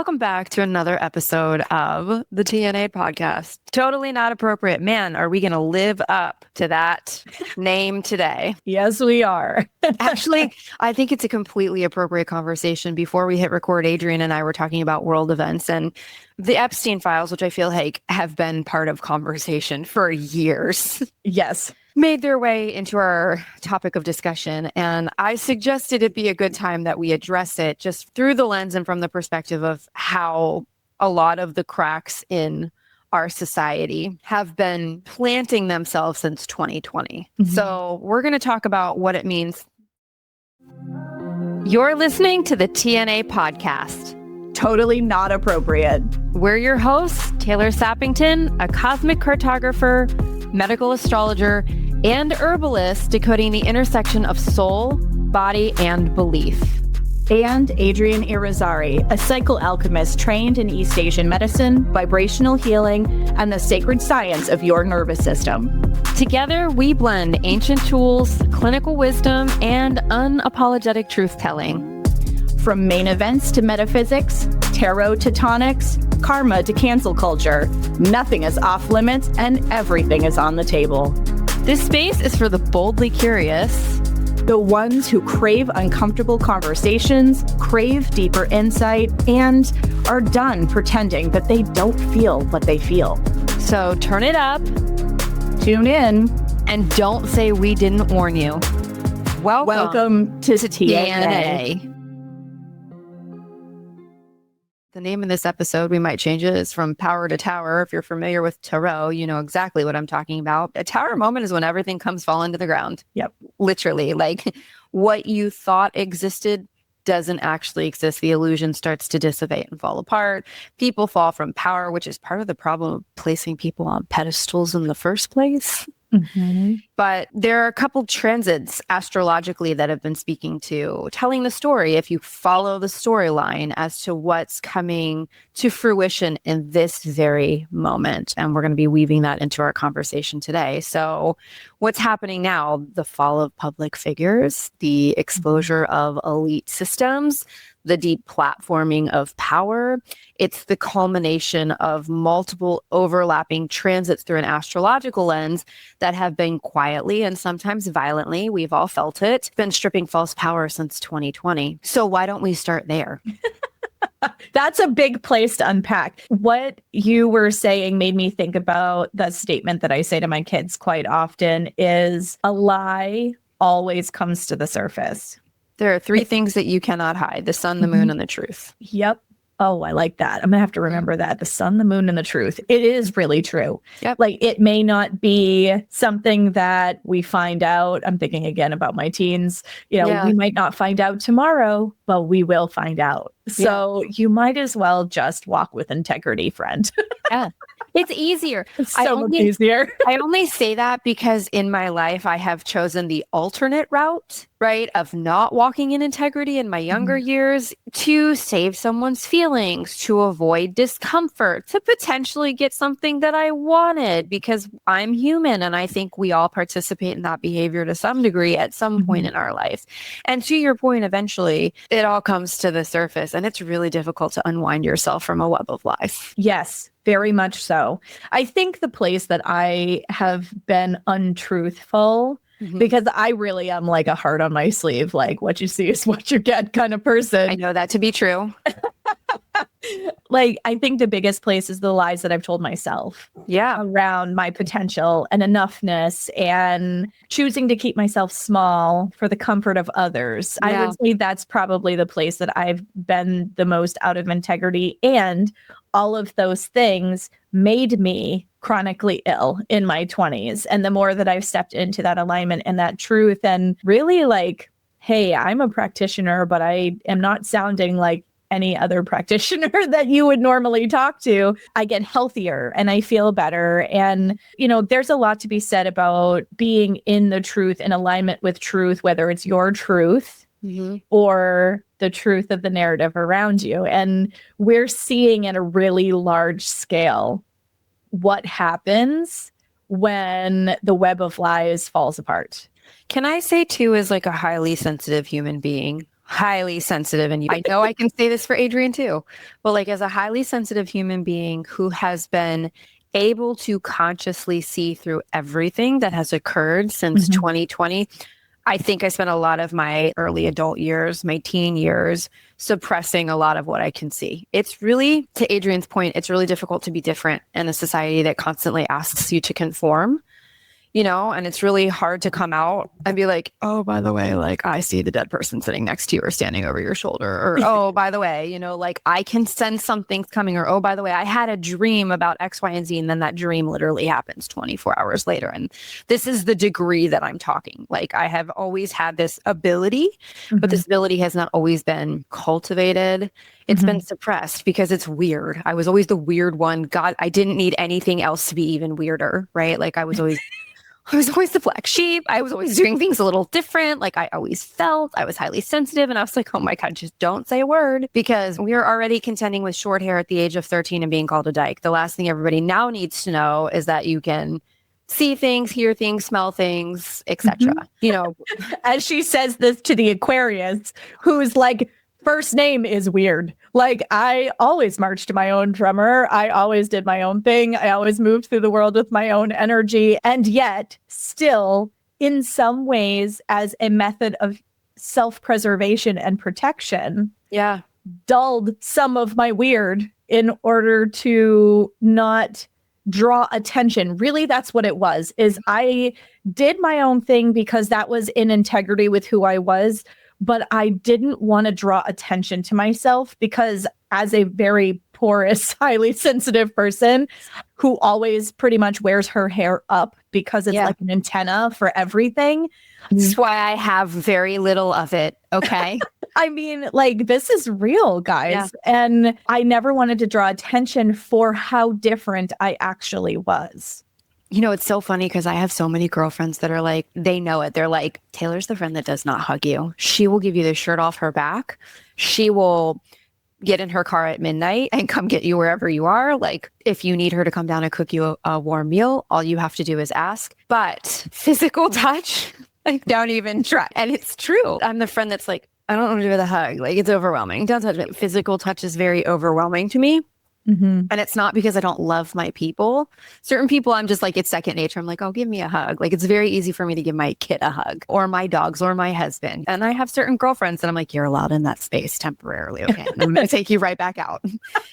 Welcome back to another episode of the TNA podcast. Totally not appropriate. Man, are we going to live up to that name today? Yes, we are. Actually, I think it's a completely appropriate conversation. Before we hit record, Adrian and I were talking about world events and the Epstein files, which I feel like have been part of conversation for years. Yes. Made their way into our topic of discussion. And I suggested it be a good time that we address it just through the lens and from the perspective of how a lot of the cracks in our society have been planting themselves since 2020. Mm-hmm. So we're going to talk about what it means. You're listening to the TNA podcast. Totally not appropriate. We're your hosts, Taylor Sappington, a cosmic cartographer, medical astrologer, and herbalist decoding the intersection of soul, body, and belief. And Adrian Irizarry, a psychoalchemist trained in East Asian medicine, vibrational healing, and the sacred science of your nervous system. Together, we blend ancient tools, clinical wisdom, and unapologetic truth-telling. From main events to metaphysics, tarot to tonics, karma to cancel culture, nothing is off limits and everything is on the table. This space is for the boldly curious, the ones who crave uncomfortable conversations, crave deeper insight, and are done pretending that they don't feel what they feel. So turn it up, tune in, and don't say we didn't warn you. Welcome to TNA. The name of this episode, we might change it, is From Power to Tower. If you're familiar with tarot, you know exactly what I'm talking about. A tower moment is when everything comes falling to the ground. Yep. Literally, like what you thought existed doesn't actually exist. The illusion starts to dissipate and fall apart. People fall from power, which is part of the problem of placing people on pedestals in the first place. Mm-hmm. But there are a couple transits astrologically that have been speaking to telling the story, if you follow the storyline, as to what's coming to fruition in this very moment. And we're going to be weaving that into our conversation today. So what's happening now? The fall of public figures, the exposure of elite systems, the deplatforming of power. It's the culmination of multiple overlapping transits through an astrological lens that have been quietly and sometimes violently, we've all felt it, been stripping false power since 2020. So why don't we start there? That's a big place to unpack. What you were saying made me think about the statement that I say to my kids quite often is a lie always comes to the surface. There are three things that you cannot hide: the sun, the moon, and the truth. Yep. Oh, I like that. I'm going to have to remember that. The sun, the moon, and the truth. It is really true. Yep. Like, it may not be something that we find out. I'm thinking again about my teens. We might not find out tomorrow, but we will find out. So you might as well just walk with integrity, friend. Yeah. It's easier. It's so much easier. I only say that because in my life, I have chosen the alternate route, right, of not walking in integrity in my younger years to save someone's feelings, to avoid discomfort, to potentially get something that I wanted, because I'm human and I think we all participate in that behavior to some degree at some point in our life. And to your point, eventually it all comes to the surface and it's really difficult to unwind yourself from a web of lies. Yes. Very much so. I think the place that I have been untruthful, because I really am like a heart on my sleeve, like what you see is what you get kind of person. I know that to be true. Like, I think the biggest place is the lies that I've told myself. Yeah. Around my potential and enoughness and choosing to keep myself small for the comfort of others. Yeah. I would say that's probably the place that I've been the most out of integrity. And all of those things made me chronically ill in my 20s. And the more that I've stepped into that alignment and that truth and really like, hey, I'm a practitioner, but I am not sounding like any other practitioner that you would normally talk to, I get healthier and I feel better. And, there's a lot to be said about being in the truth, in alignment with truth, whether it's your truth or the truth of the narrative around you. And we're seeing at a really large scale what happens when the web of lies falls apart. Can I say too, as like a highly sensitive human being, highly sensitive, and I know I can say this for Adrian too, but like as a highly sensitive human being who has been able to consciously see through everything that has occurred since 2020, I think I spent a lot of my early adult years, my teen years, suppressing a lot of what I can see. It's really, to Adrian's point, it's really difficult to be different in a society that constantly asks you to conform. And it's really hard to come out and be like, oh, by the way, like I see the dead person sitting next to you or standing over your shoulder. Or, oh, by the way, like I can sense something's coming. Or, oh, by the way, I had a dream about X, Y, and Z. And then that dream literally happens 24 hours later. And this is the degree that I'm talking. Like I have always had this ability, but this ability has not always been cultivated. It's been suppressed because it's weird. I was always the weird one. God, I didn't need anything else to be even weirder, right? Like I was always the black sheep. I was always doing things a little different. Like I always felt I was highly sensitive. And I was like, oh my God, just don't say a word, because we are already contending with short hair at the age of 13 and being called a dyke. The last thing everybody now needs to know is that you can see things, hear things, smell things, etc. As she says this to the Aquarius, who's like, first name is weird. Like I always marched to my own drummer. I always did my own thing. I always moved through the world with my own energy. And yet still in some ways as a method of self-preservation and protection, dulled some of my weird in order to not draw attention. Really, that's what it was, is I did my own thing because that was in integrity with who I was. But I didn't want to draw attention to myself because as a very porous, highly sensitive person who always pretty much wears her hair up because it's like an antenna for everything. That's why I have very little of it. Okay. I mean, like, this is real, guys. Yeah. And I never wanted to draw attention for how different I actually was. It's so funny because I have so many girlfriends that are like, they know it. They're like, Taylor's the friend that does not hug you. She will give you the shirt off her back. She will get in her car at midnight and come get you wherever you are. Like if you need her to come down and cook you a warm meal, all you have to do is ask. But physical touch, like don't even try. And it's true. I'm the friend that's like, I don't want to do with a hug. Like it's overwhelming. Don't touch me. Physical touch is very overwhelming to me. And it's not because I don't love my people. Certain people, I'm just like, it's second nature. I'm like, oh, give me a hug. Like, it's very easy for me to give my kid a hug or my dogs or my husband. And I have certain girlfriends that I'm like, you're allowed in that space temporarily. Okay. And I'm going to take you right back out.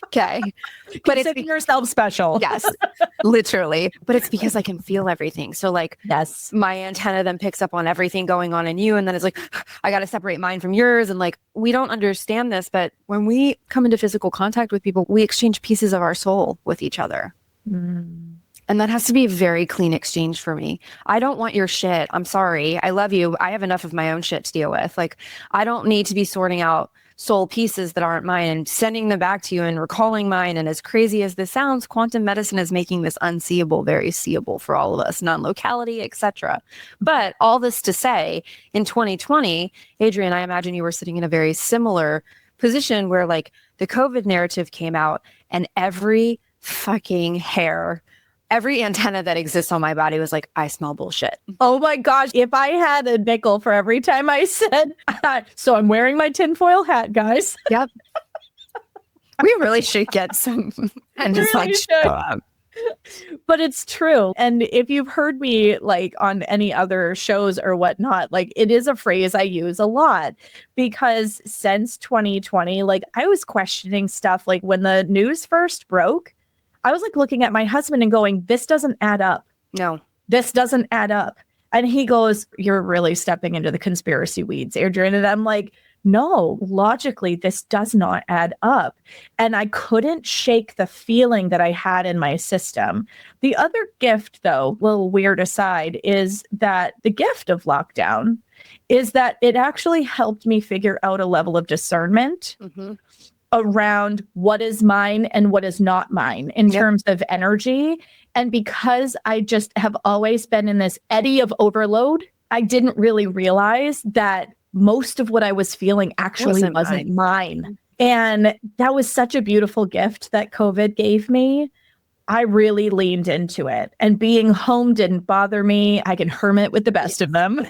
Okay. But it's yourself special. Yes, literally. But it's because I can feel everything. So like, yes, my antenna then picks up on everything going on in you. And then it's like, I got to separate mine from yours. And like, we don't understand this, but when we come into physical contact with people, we exchange pieces of our soul with each other. And that has to be a very clean exchange for me. I don't want your shit. I'm sorry. I love you. I have enough of my own shit to deal with. Like, I don't need to be sorting out soul pieces that aren't mine and sending them back to you and recalling mine. And as crazy as this sounds, quantum medicine is making this unseeable very seeable for all of us, non-locality, etc. But all this to say, in 2020, Adrian, I imagine you were sitting in a very similar position where like the COVID narrative came out and every fucking hair, every antenna that exists on my body was like, I smell bullshit. Oh my gosh. If I had a nickel for every time I said, so I'm wearing my tinfoil hat, guys. Yep. We really should get some and just really like, but it's true. And if you've heard me like on any other shows or whatnot, like it is a phrase I use a lot because since 2020, like I was questioning stuff. Like when the news first broke, I was like looking at my husband and going, this doesn't add up. No, this doesn't add up. And he goes, you're really stepping into the conspiracy weeds, Adrian. And I'm like, no, logically, this does not add up. And I couldn't shake the feeling that I had in my system. The other gift, though, little weird aside, is that the gift of lockdown is that it actually helped me figure out a level of discernment around what is mine and what is not mine in terms of energy. And because I just have always been in this eddy of overload, I didn't really realize that most of what I was feeling actually wasn't mine. And that was such a beautiful gift that COVID gave me. I really leaned into it. And being home didn't bother me. I can hermit with the best of them.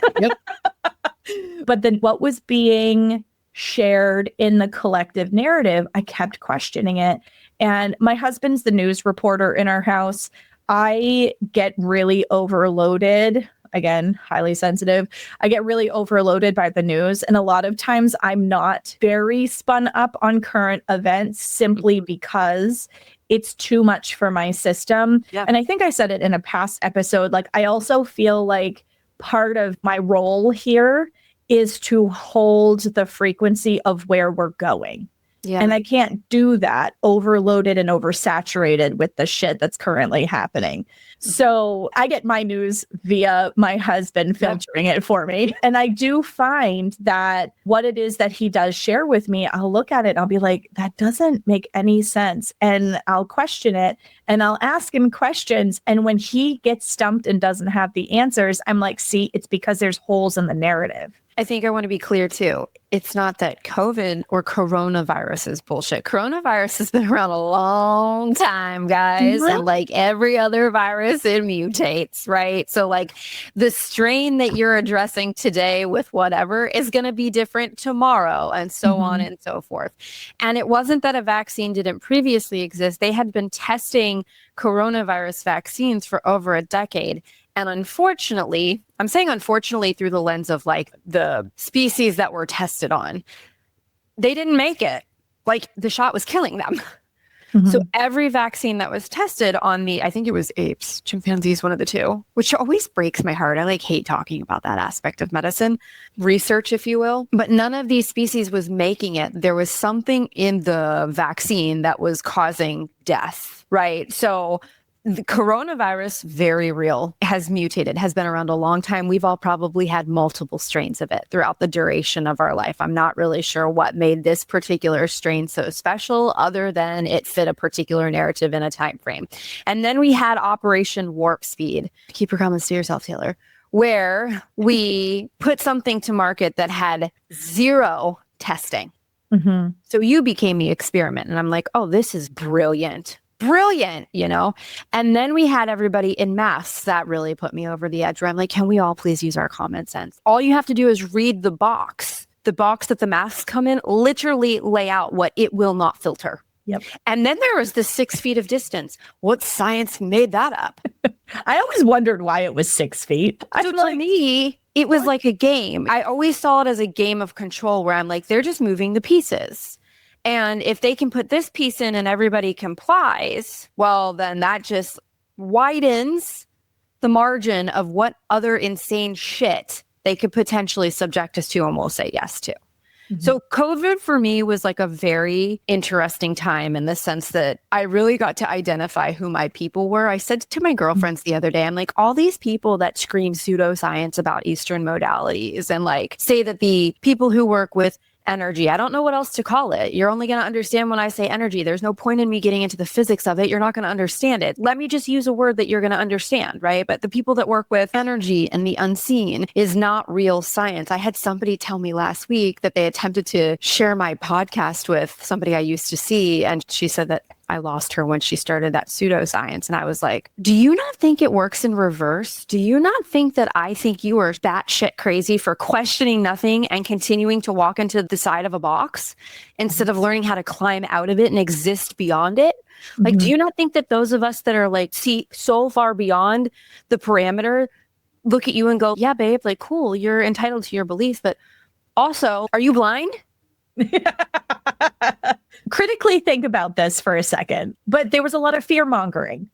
But then what was being shared in the collective narrative, I kept questioning it. And my husband's the news reporter in our house. I get really overloaded. Again, highly sensitive. I get really overloaded by the news. And a lot of times I'm not very spun up on current events simply because it's too much for my system. Yeah. And I think I said it in a past episode. Like, I also feel like part of my role here is to hold the frequency of where we're going. Yeah. And I can't do that overloaded and oversaturated with the shit that's currently happening. So I get my news via my husband filtering it for me. And I do find that what it is that he does share with me, I'll look at it and I'll be like, that doesn't make any sense. And I'll question it and I'll ask him questions. And when he gets stumped and doesn't have the answers, I'm like, see, it's because there's holes in the narrative. I think I want to be clear too. It's not that COVID or coronavirus is bullshit. Coronavirus has been around a long time, guys. Mm-hmm. And like every other virus, it mutates, right? So like the strain that you're addressing today with whatever is going to be different tomorrow and so on and so forth. And it wasn't that a vaccine didn't previously exist. They had been testing coronavirus vaccines for over a decade. And unfortunately, I'm saying unfortunately through the lens of like the species that were tested on, they didn't make it. Like the shot was killing them. So every vaccine that was tested on the, I think it was apes, chimpanzees, one of the two, which always breaks my heart. I like hate talking about that aspect of medicine, research, if you will. But none of these species was making it. There was something in the vaccine that was causing death, right? So the coronavirus, very real, has mutated, has been around a long time. We've all probably had multiple strains of it throughout the duration of our life. I'm not really sure what made this particular strain so special other than it fit a particular narrative in a time frame. And then we had Operation Warp Speed. Keep your comments to yourself, Taylor, where we put something to market that had zero testing. So you became the experiment. And I'm like, oh, this is brilliant. Brilliant, you know? And then we had everybody in masks. That really put me over the edge where I'm like, can we all please use our common sense? All you have to do is read the box. The box that the masks come in, literally lay out what it will not filter. Yep. And then there was the 6 feet of distance. What science made that up? I always wondered why it was 6 feet. So to me, it was like a game. I always saw it as a game of control where I'm like, they're just moving the pieces. And if they can put this piece in and everybody complies, well, then that just widens the margin of what other insane shit they could potentially subject us to and we'll say yes to. So COVID for me was like a very interesting time in the sense that I really got to identify who my people were. I said to my girlfriends the other day, I'm like, all these people that scream pseudoscience about Eastern modalities and like say that the people who work with energy, I don't know what else to call it. You're only going to understand when I say energy. There's no point in me getting into the physics of it. You're not going to understand it. Let me just use a word that you're going to understand, right? But the people that work with energy and the unseen is not real science. I had somebody tell me last week that they attempted to share my podcast with somebody I used to see. And she said that I lost her when she started that pseudoscience. And I was like, do you not think it works in reverse? Do you not think that I think you are batshit crazy for questioning nothing and continuing to walk into the side of a box instead of learning how to climb out of it and exist beyond it? Like, do you not think that those of us that are like, see so far beyond the parameter, look at you and go, yeah, babe, like, cool, you're entitled to your beliefs, but also, are you blind? Critically think about this for a second, but there was a lot of fear mongering,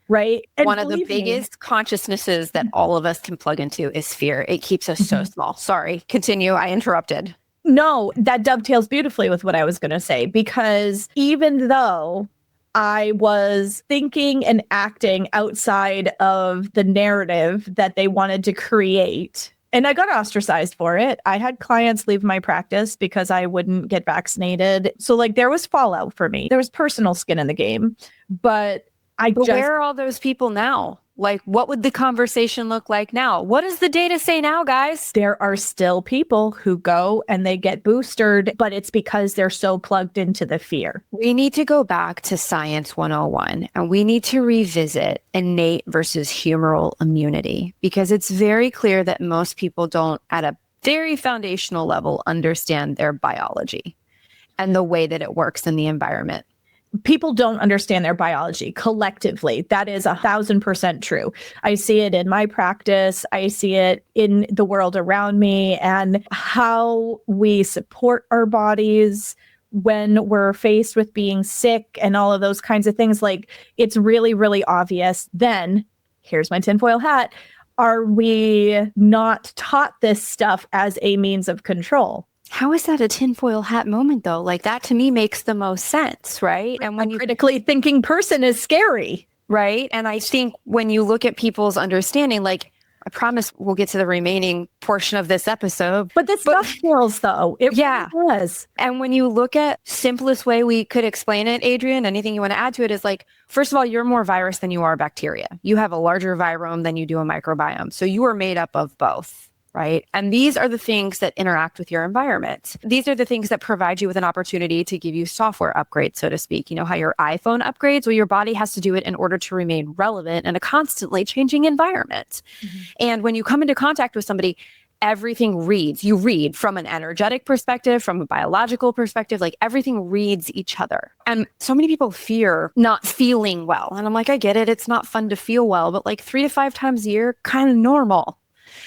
right? And one of the biggest consciousnesses that all of us can plug into is fear. It keeps us so small. Sorry, continue. I interrupted. No, that dovetails beautifully with what I was going to say, because even though I was thinking and acting outside of the narrative that they wanted to create, and I got ostracized for it. I had clients leave my practice because I wouldn't get vaccinated. So like there was fallout for me. There was personal skin in the game, but where are all those people now? Like, what would the conversation look like now? What does the data say now, guys? There are still people who go and they get boosted, but it's because they're so plugged into the fear. We need to go back to Science 101 and we need to revisit innate versus humoral immunity because it's very clear that most people don't, at a very foundational level understand their biology and the way that it works in the environment. People don't understand their biology collectively. That is 1,000% true. I see it in my practice. I see it in the world around me, and how we support our bodies when we're faced with being sick and all of those kinds of things. Like, it's really, really obvious. Then here's my tinfoil hat. Are we not taught this stuff as a means of control? How is that a tinfoil hat moment, though? Like, that to me makes the most sense, right? And when a critically thinking person is scary. Right. And I think when you look at people's understanding, like, I promise we'll get to the remaining portion of this episode. But this dovetails, though. It really does. And when you look at simplest way we could explain it, Adrienne, anything you want to add to it is like, first of all, you're more virus than you are bacteria. You have a larger virome than you do a microbiome. So you are made up of both. Right. And these are the things that interact with your environment. These are the things that provide you with an opportunity to give you software upgrades, so to speak. You know how your iPhone upgrades? Well, your body has to do it in order to remain relevant in a constantly changing environment. Mm-hmm. And when you come into contact with somebody, everything reads. You read from an energetic perspective, from a biological perspective, like everything reads each other. And so many people fear not feeling well. And I'm like, I get it. It's not fun to feel well, but like 3 to 5 times a year, kind of normal.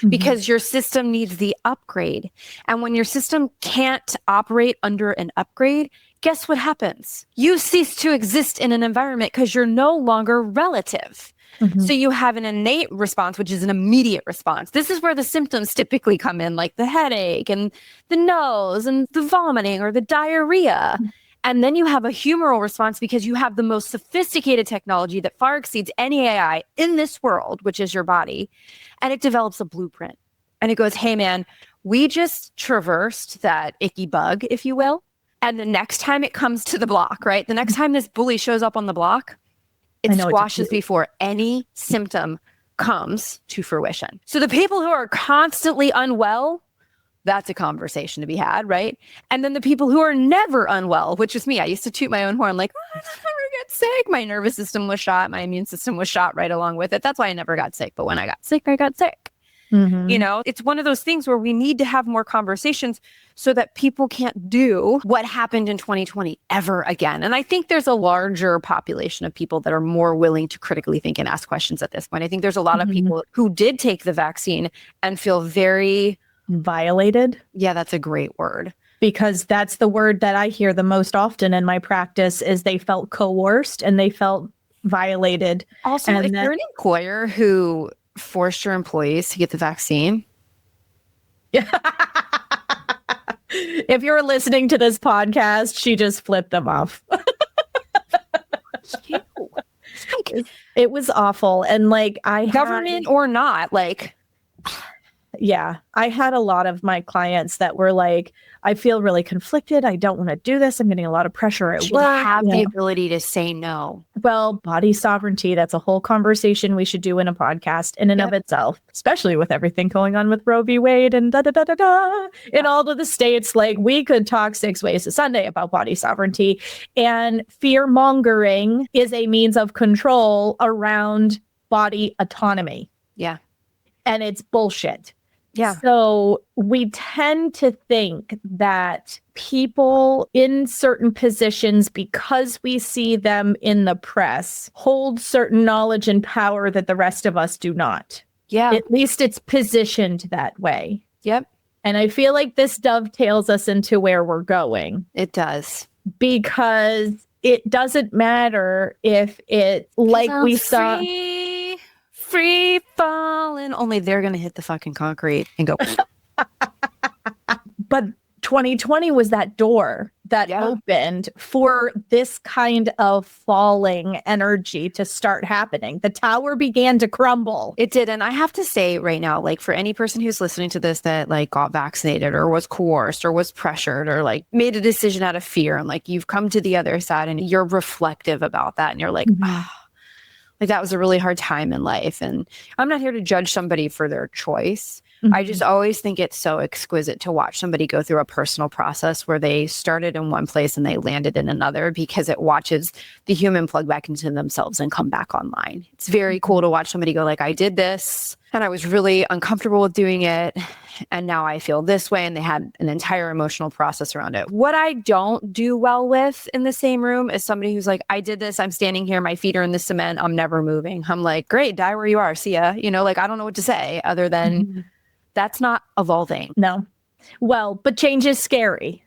Because your system needs the upgrade. And when your system can't operate under an upgrade, guess what happens? You cease to exist in an environment because you're no longer relative. Mm-hmm. So you have an innate response, which is an immediate response. This is where the symptoms typically come in, like the headache and the nose and the vomiting or the diarrhea. Mm-hmm. And then you have a humoral response because you have the most sophisticated technology that far exceeds any AI in this world, which is your body. And it develops a blueprint. And it goes, hey, man, we just traversed that icky bug, if you will. And the next time it comes to the block, right? The next time this bully shows up on the block, it squashes before any symptom comes to fruition. So the people who are constantly unwell, that's a conversation to be had, right? And then the people who are never unwell, which is me. I used to toot my own horn like, I never get sick. My nervous system was shot. My immune system was shot right along with it. That's why I never got sick. But when I got sick, I got sick. Mm-hmm. You know, it's one of those things where we need to have more conversations so that people can't do what happened in 2020 ever again. And I think there's a larger population of people that are more willing to critically think and ask questions at this point. I think there's a lot of people who did take the vaccine and feel very violated. Yeah, that's a great word. Because that's the word that I hear the most often in my practice is they felt coerced and they felt violated. Also, if you're an employer who forced your employees to get the vaccine. If you're listening to this podcast, she just flipped them off. It was awful. And like government or not, like... Yeah, I had a lot of my clients that were like, I feel really conflicted. I don't want to do this. I'm getting a lot of pressure at work. Have the ability to say no. Well, body sovereignty, that's a whole conversation we should do in a podcast in and of itself, especially with everything going on with Roe v. Wade and in all of the states. Like, we could talk 6 ways to Sunday about body sovereignty, and fear mongering is a means of control around body autonomy. Yeah. And it's bullshit. Yeah. So we tend to think that people in certain positions, because we see them in the press, hold certain knowledge and power that the rest of us do not. Yeah. At least it's positioned that way. Yep. And I feel like this dovetails us into where we're going. It does. Because it doesn't matter if it, like we saw... Free falling. Only they're going to hit the fucking concrete and go. But 2020 was that door that opened for this kind of falling energy to start happening. The tower began to crumble. It did. And I have to say right now, like, for any person who's listening to this that like got vaccinated or was coerced or was pressured or like made a decision out of fear, and like you've come to the other side and you're reflective about that and you're like, like that was a really hard time in life. And I'm not here to judge somebody for their choice, I just always think it's so exquisite to watch somebody go through a personal process where they started in one place and they landed in another, because it watches the human plug back into themselves and come back online. It's very cool to watch somebody go like, I did this and I was really uncomfortable with doing it, and now I feel this way, and they had an entire emotional process around it. What I don't do well with in the same room is somebody who's like, I did this, I'm standing here, my feet are in the cement, I'm never moving. I'm like, great, die where you are, see ya. Like, I don't know what to say other than that's not evolving. No. Well, but change is scary,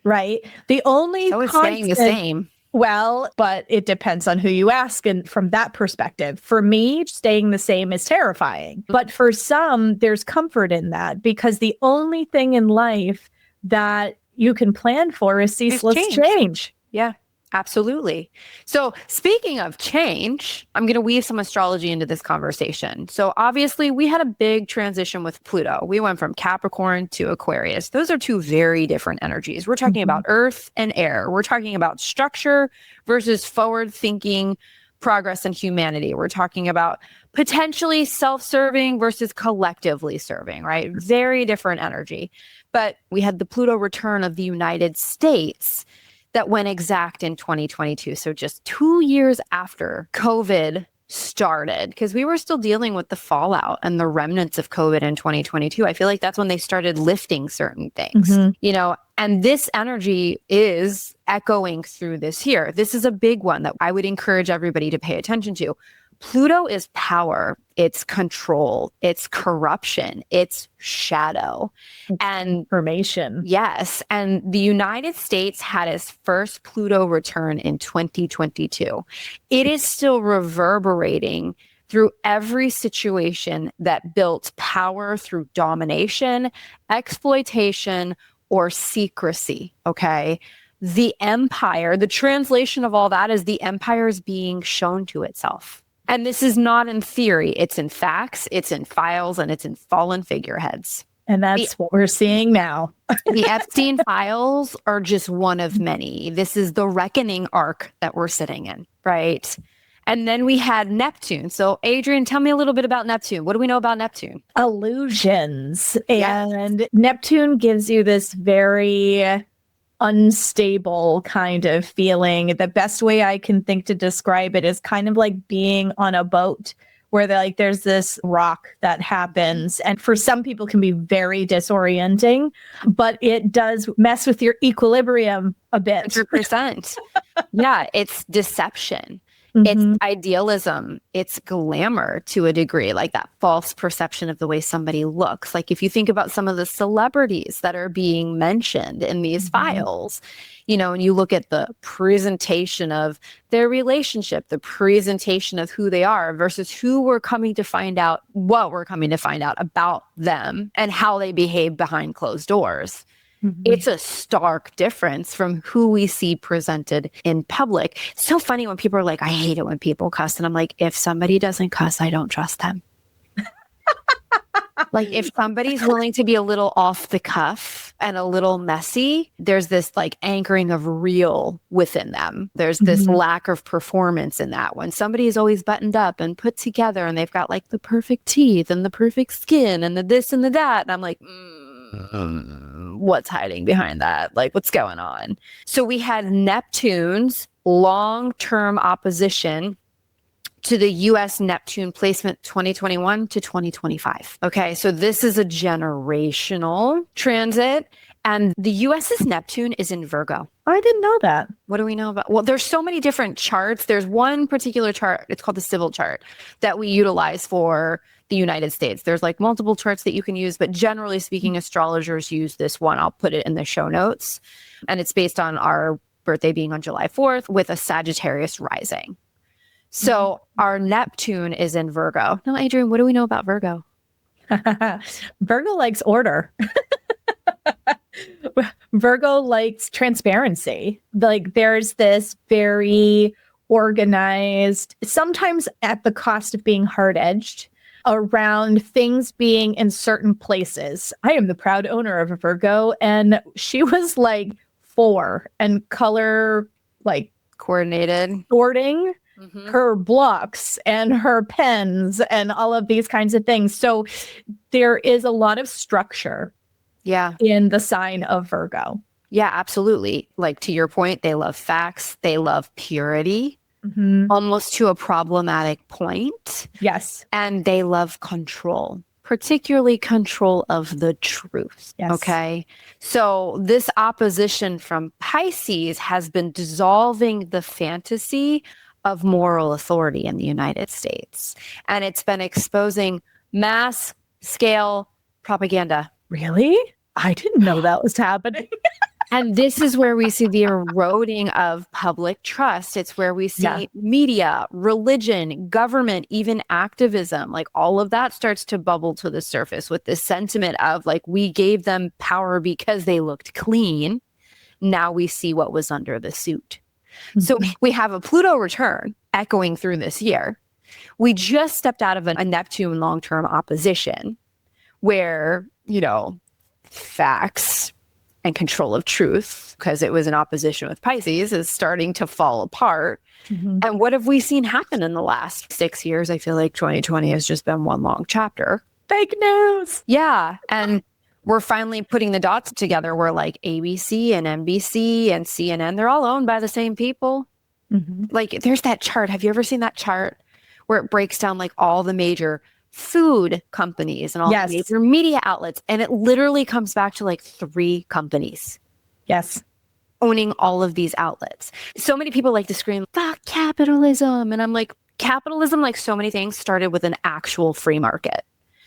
right? The only So it's staying the same. Well, but it depends on who you ask. And from that perspective, for me, staying the same is terrifying. But for some, there's comfort in that, because the only thing in life that you can plan for is ceaseless change. Yeah, absolutely. So speaking of change, I'm going to weave some astrology into this conversation. So obviously we had a big transition with Pluto. We went from Capricorn to Aquarius. Those are two very different energies. We're talking about earth and air. We're talking about structure versus forward thinking, progress, and humanity. We're talking about potentially self-serving versus collectively serving, right? Very different energy. But we had the Pluto return of the United States that went exact in 2022. So just 2 years after COVID started, because we were still dealing with the fallout and the remnants of COVID in 2022. I feel like that's when they started lifting certain things, and this energy is echoing through this year. This is a big one that I would encourage everybody to pay attention to. Pluto is power, it's control, it's corruption, it's shadow, and information. Yes. And the United States had its first Pluto return in 2022. It is still reverberating through every situation that built power through domination, exploitation, or secrecy. Okay. The empire, the translation of all that is the empire is being shown to itself. And this is not in theory, it's in facts, it's in files, and it's in fallen figureheads. And that's what we're seeing now. The Epstein files are just one of many. This is the reckoning arc that we're sitting in, right? And then we had Neptune. So Adrienne, tell me a little bit about Neptune. What do we know about Neptune? Illusions. And Neptune gives you this very unstable kind of feeling. The best way I can think to describe it is kind of like being on a boat where there's this rock that happens. And for some people can be very disorienting, but it does mess with your equilibrium a bit. 100%. Yeah, it's deception. It's idealism. It's glamour to a degree, like that false perception of the way somebody looks. Like if you think about some of the celebrities that are being mentioned in these files, and you look at the presentation of their relationship, the presentation of who they are versus who we're coming to find out, what we're coming to find out about them and how they behave behind closed doors. It's a stark difference from who we see presented in public. It's so funny when people are like, I hate it when people cuss. And I'm like, if somebody doesn't cuss, I don't trust them. Like if somebody's willing to be a little off the cuff and a little messy, there's this anchoring of real within them. There's this lack of performance in that. When somebody is always buttoned up and put together and they've got the perfect teeth and the perfect skin and the this and the that. And I'm like, what's hiding behind that? What's going on? So we had Neptune's long-term opposition to the U.S. Neptune placement 2021 to 2025. Okay, so this is a generational transit. And the U.S.'s Neptune is in Virgo. I didn't know that. What do we know about? Well, there's so many different charts. There's one particular chart, it's called the civil chart, that we utilize for the United States. There's multiple charts that you can use, but generally speaking, astrologers use this one. I'll put it in the show notes. And it's based on our birthday being on July 4th with a Sagittarius rising. So our Neptune is in Virgo. Now, Adrienne, what do we know about Virgo? Virgo likes order. Virgo likes transparency. There's this very organized, sometimes at the cost of being hard-edged, around things being in certain places. I am the proud owner of a Virgo, and she was 4 and color, coordinated sorting Mhm. her blocks and her pens and all of these kinds of things. So there is a lot of structure Yeah. in the sign of Virgo. Yeah, absolutely. Like to your point, they love facts, they love purity, almost to a problematic point, Yes. and they love control, particularly control of the truth. Yes. Okay. So this opposition from Pisces has been dissolving the fantasy of moral authority in the United States. And it's been exposing mass scale propaganda. Really? I didn't know that was happening. And this is where we see the eroding of public trust. It's where we see media, religion, government, even activism, like all of that starts to bubble to the surface with this sentiment of like, we gave them power because they looked clean. Now we see what was under the suit. So we have a Pluto return echoing through this year. We just stepped out of a Neptune long-term opposition where, you know, facts and control of truth, because it was in opposition with Pisces, is starting to fall apart. And what have we seen happen in the last 6 years? I feel like 2020 has just been one long chapter. Fake news. Yeah. And we're finally putting the dots together where like ABC and NBC and CNN, they're all owned by the same people. Like there's that chart. Have you ever seen that chart where it breaks down like all the major food companies and all the major media outlets? And it literally comes back to like 3 companies. Yes. Owning all of these outlets. So many people like to scream, fuck capitalism. And I'm like, capitalism, like so many things, started with an actual free market.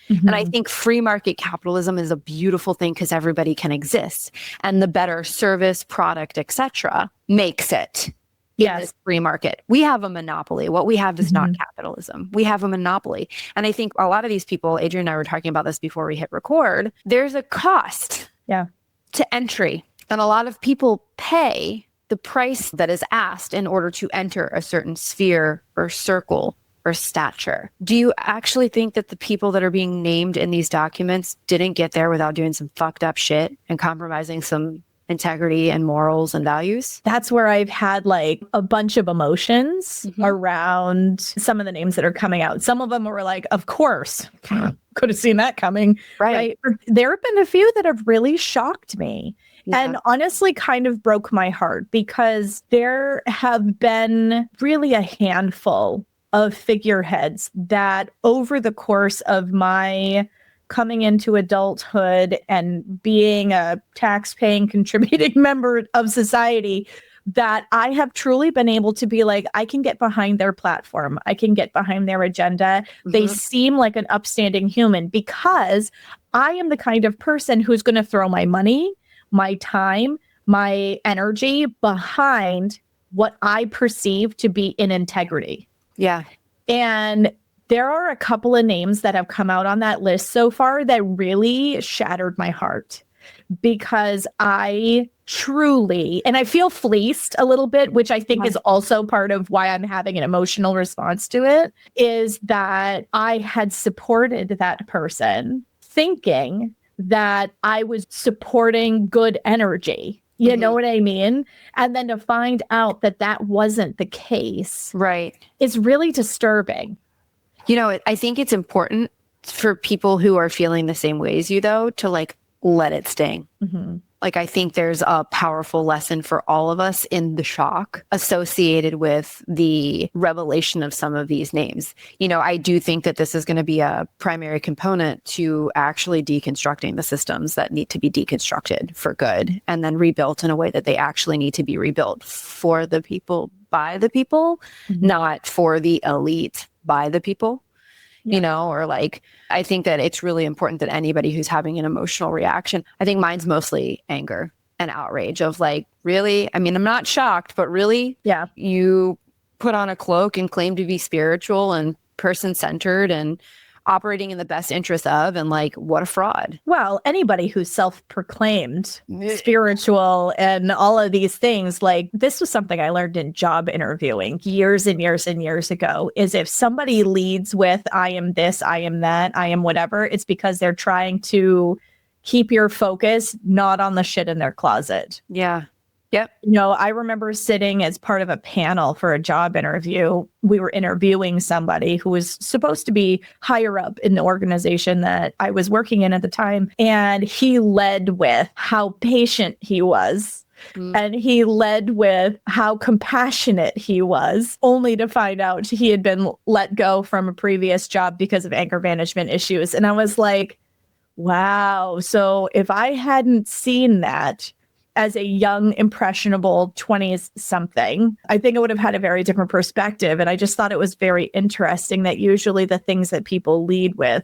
And I think free market capitalism is a beautiful thing because everybody can exist. And the better service, product, etc., makes it in this free market. We have a monopoly. What we have is not capitalism. We have a monopoly. And I think a lot of these people, Adrian and I were talking about this before we hit record, there's a cost to entry. And a lot of people pay the price that is asked in order to enter a certain sphere or circle or stature. Do you actually think that the people that are being named in these documents didn't get there without doing some fucked up shit and compromising some integrity and morals and values? That's where I've had like a bunch of emotions around some of the names that are coming out. Some of them were like, of course, could have seen that coming. Right. There have been a few that have really shocked me. And honestly kind of broke my heart because there have been really a handful of figureheads that over the course of my coming into adulthood and being a tax-paying, contributing member of society, that I have truly been able to be like, I can get behind their platform. I can get behind their agenda. They seem like an upstanding human because I am the kind of person who's going to throw my money, my time, my energy behind what I perceive to be in integrity. Yeah. And there are a couple of names that have come out on that list so far that really shattered my heart because I truly, and I feel fleeced a little bit, which I think is also part of why I'm having an emotional response to it, is that I had supported that person thinking that I was supporting good energy. You know what I mean? And then to find out that that wasn't the case, is really disturbing. You know, I think it's important for people who are feeling the same way as you, though, to like let it sting. Like, I think there's a powerful lesson for all of us in the shock associated with the revelation of some of these names. You know, I do think that this is going to be a primary component to actually deconstructing the systems that need to be deconstructed for good and then rebuilt in a way that they actually need to be rebuilt for the people, by the people, not for the elite, by the people. You know, or like, I think that it's really important that anybody who's having an emotional reaction, I think mine's mostly anger and outrage of like, really? I mean, I'm not shocked, but really? Yeah. You put on a cloak and claim to be spiritual and person-centered and operating in the best interest of, and like, what a fraud. Well, anybody who's self-proclaimed spiritual and all of these things, like this was something I learned in job interviewing years and years and years ago, is if somebody leads with, I am this, I am that, I am whatever, it's because they're trying to keep your focus not on the shit in their closet. Yeah. Yep. I remember sitting as part of a panel for a job interview. We were interviewing somebody who was supposed to be higher up in the organization that I was working in at the time. And he led with how patient he was. And he led with how compassionate he was, only to find out he had been let go from a previous job because of anger management issues. And I was like, wow. So if I hadn't seen that as a young, impressionable 20s something, I think I would have had a very different perspective. And I just thought it was very interesting that usually the things that people lead with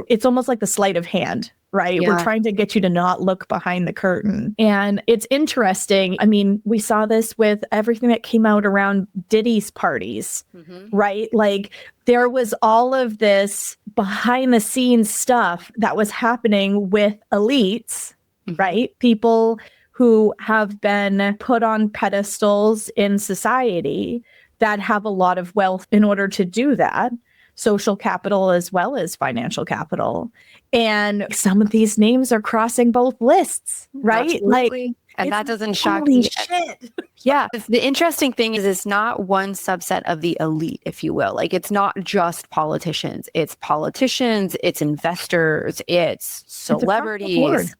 it's almost like the sleight of hand, right? Yeah. We're trying to get you to not look behind the curtain. And it's interesting. I mean, we saw this with everything that came out around Diddy's parties, right? Like there was all of this behind the scenes stuff that was happening with elites, right? People who have been put on pedestals in society that have a lot of wealth in order to do that, social capital as well as financial capital. And some of these names are crossing both lists, right? Absolutely. Like, and that doesn't shock holy me. Shit. Yeah. The interesting thing is it's not one subset of the elite, if you will. Like it's not just politicians. It's politicians, it's investors, it's celebrities.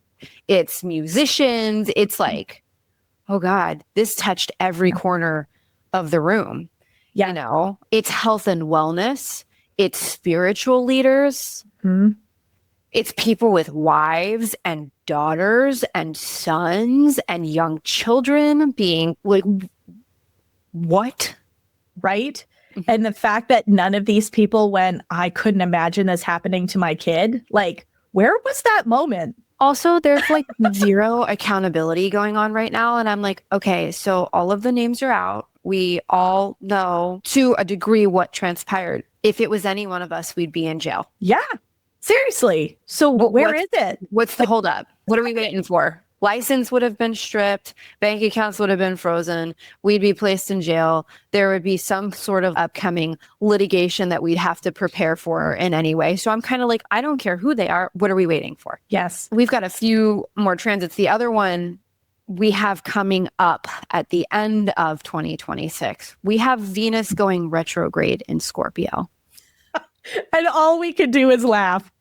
It's musicians. It's like, oh God, this touched every corner of the room. Yeah. It's health and wellness. It's spiritual leaders. It's people with wives and daughters and sons and young children being like, what? Right? And the fact that none of these people went, I couldn't imagine this happening to my kid. Like, where was that moment? Also, there's like zero accountability going on right now. And I'm like, okay, so all of the names are out. We all know to a degree what transpired. If it was any one of us, we'd be in jail. Yeah, seriously. So where is it? What's the holdup? What are we waiting for? License would have been stripped. Bank accounts would have been frozen. We'd be placed in jail. There would be some sort of upcoming litigation that we'd have to prepare for in any way. So I'm kind of like, I don't care who they are. What are we waiting for? Yes. We've got a few more transits. The other one we have coming up at the end of 2026, we have Venus going retrograde in Scorpio. And all we could do is laugh.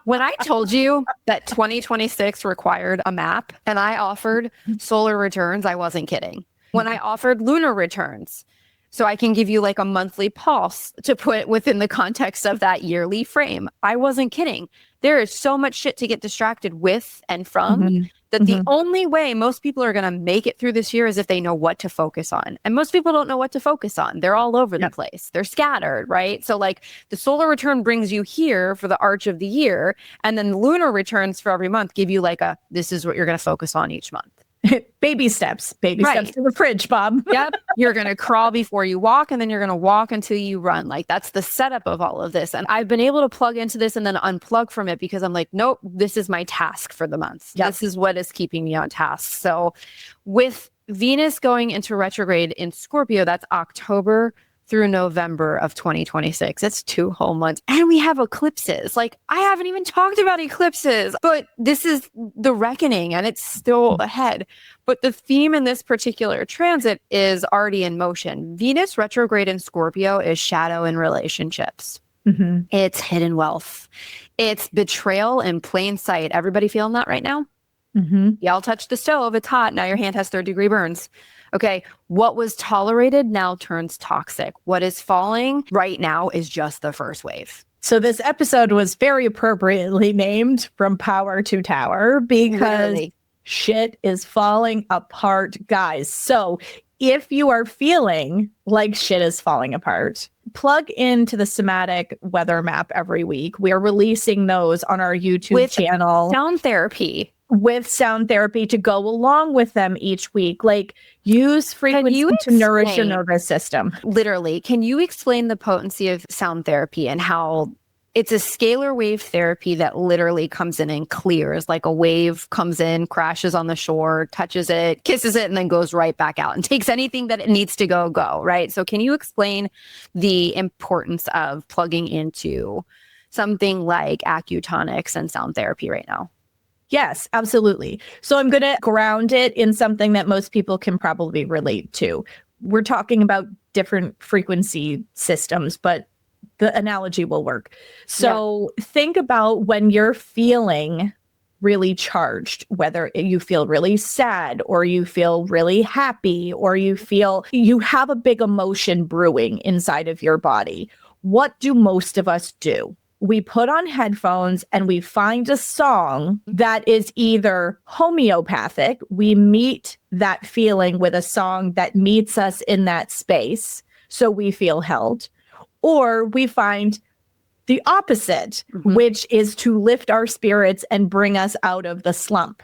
When I told you that 2026 required a map and I offered solar returns, I wasn't kidding. When I offered lunar returns, so I can give you like a monthly pulse to put within the context of that yearly frame, I wasn't kidding. There is so much shit to get distracted with and from that the only way most people are going to make it through this year is if they know what to focus on. And most people don't know what to focus on. They're all over the place. They're scattered, right? So like the solar return brings you here for the arch of the year. And then the lunar returns for every month give you like this is what you're going to focus on each month. Baby steps to the fridge, Bob. Yep. You're going to crawl before you walk, and then you're going to walk until you run. Like that's the setup of all of this. And I've been able to plug into this and then unplug from it because I'm like, nope, this is my task for the month. Yep. This is what is keeping me on task. So with Venus going into retrograde in Scorpio, that's October through November of 2026. It's 2 whole months. And we have eclipses. Like I haven't even talked about eclipses, but this is the reckoning and it's still ahead. But the theme in this particular transit is already in motion. Venus retrograde in Scorpio is shadow in relationships. It's hidden wealth. It's betrayal in plain sight. Everybody feeling that right now? Y'all touched the stove. It's hot. Now your hand has 3rd-degree burns. Okay, what was tolerated now turns toxic. What is falling right now is just the first wave. So this episode was very appropriately named From Power to Tower because shit is falling apart, guys. So if you are feeling like shit is falling apart, plug into the somatic weather map every week. We are releasing those on our YouTube channel. Sound therapy. With sound therapy to go along with them each week. Like use frequency to nourish your nervous system. Literally, can you explain the potency of sound therapy and how it's a scalar wave therapy that literally comes in and clears, like a wave comes in, crashes on the shore, touches it, kisses it, and then goes right back out and takes anything that it needs to go, right? So can you explain the importance of plugging into something like acutonics and sound therapy right now? Yes, absolutely. So I'm going to ground it in something that most people can probably relate to. We're talking about different frequency systems, but the analogy will work. So think about when you're feeling really charged, whether you feel really sad or you feel really happy or you feel you have a big emotion brewing inside of your body. What do most of us do? We put on headphones and we find a song that is either homeopathic. We meet that feeling with a song that meets us in that space, so we feel held. Or we find the opposite, which is to lift our spirits and bring us out of the slump,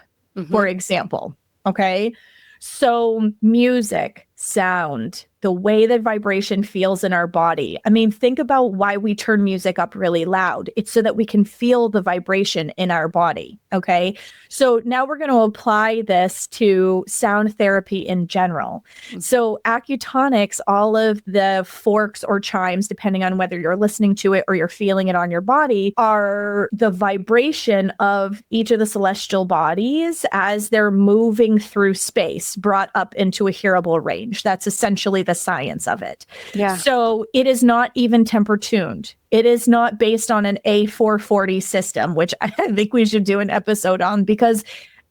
for example. Okay. So music, sound, the way that vibration feels in our body. I mean, think about why we turn music up really loud. It's so that we can feel the vibration in our body. Okay. So now we're going to apply this to sound therapy in general. So acutonics, all of the forks or chimes, depending on whether you're listening to it or you're feeling it on your body, are the vibration of each of the celestial bodies as they're moving through space, brought up into a hearable range. That's essentially the science of it. Yeah. So it is not even temper tuned. It is not based on an A440 system, which I think we should do an episode on, because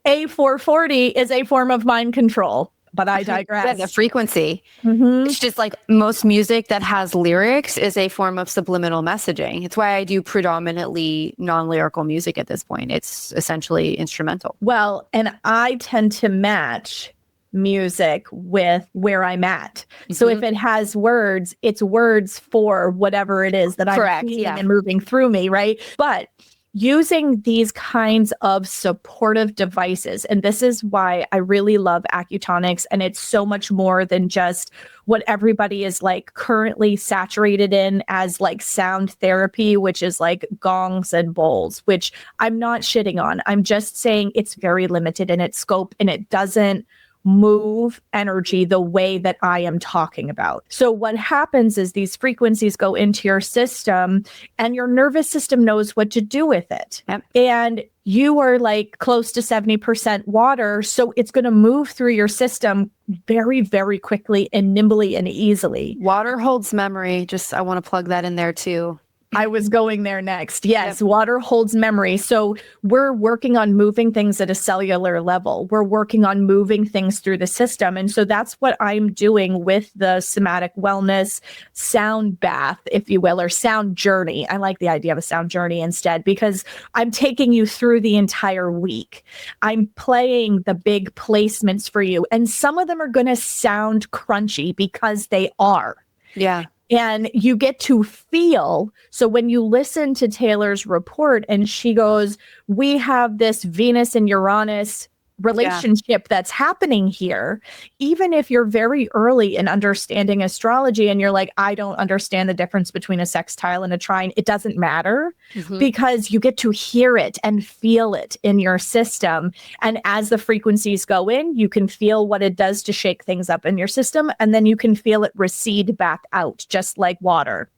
A440 is a form of mind control. But I digress. Yeah, the frequency. It's just like most music that has lyrics is a form of subliminal messaging. It's why I do predominantly non-lyrical music at this point. It's essentially instrumental. Well, and I tend to match music with where I'm at. So if it has words, it's words for whatever it is that I'm feeling and moving through me, right? But using these kinds of supportive devices, and this is why I really love acutonics, and it's so much more than just what everybody is like currently saturated in as like sound therapy, which is like gongs and bowls, which I'm not shitting on. I'm just saying it's very limited in its scope and it doesn't move energy the way that I am talking about. So what happens is these frequencies go into your system and your nervous system knows what to do with it. And you are like close to 70% water. So it's going to move through your system very, very quickly and nimbly and easily. Water holds memory. I want to plug that in there too. I was going there next. Yes, water holds memory. So we're working on moving things at a cellular level. We're working on moving things through the system. And so that's what I'm doing with the somatic wellness sound bath, if you will, or sound journey. I like the idea of a sound journey instead, because I'm taking you through the entire week. I'm playing the big placements for you. And some of them are going to sound crunchy because they are. Yeah. And you get to feel. So when you listen to Taylor's report and she goes, we have this Venus and Uranus relationship that's happening here, even if you're very early in understanding astrology and you're like, I don't understand the difference between a sextile and a trine, it doesn't matter because you get to hear it and feel it in your system. And as the frequencies go in, you can feel what it does to shake things up in your system. And then you can feel it recede back out, just like water.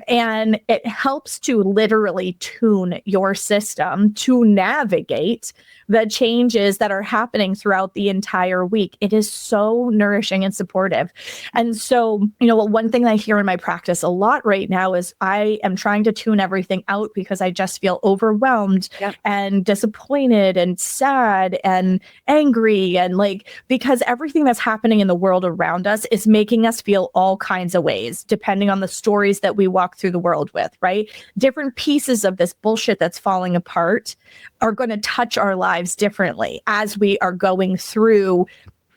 And it helps to literally tune your system to navigate the changes that are happening throughout the entire week. It is so nourishing and supportive. And so, one thing I hear in my practice a lot right now is I am trying to tune everything out because I just feel overwhelmed and disappointed and sad and angry. And because everything that's happening in the world around us is making us feel all kinds of ways, depending on the stories that we walk through the world with, right? Different pieces of this bullshit that's falling apart are going to touch our lives differently as we are going through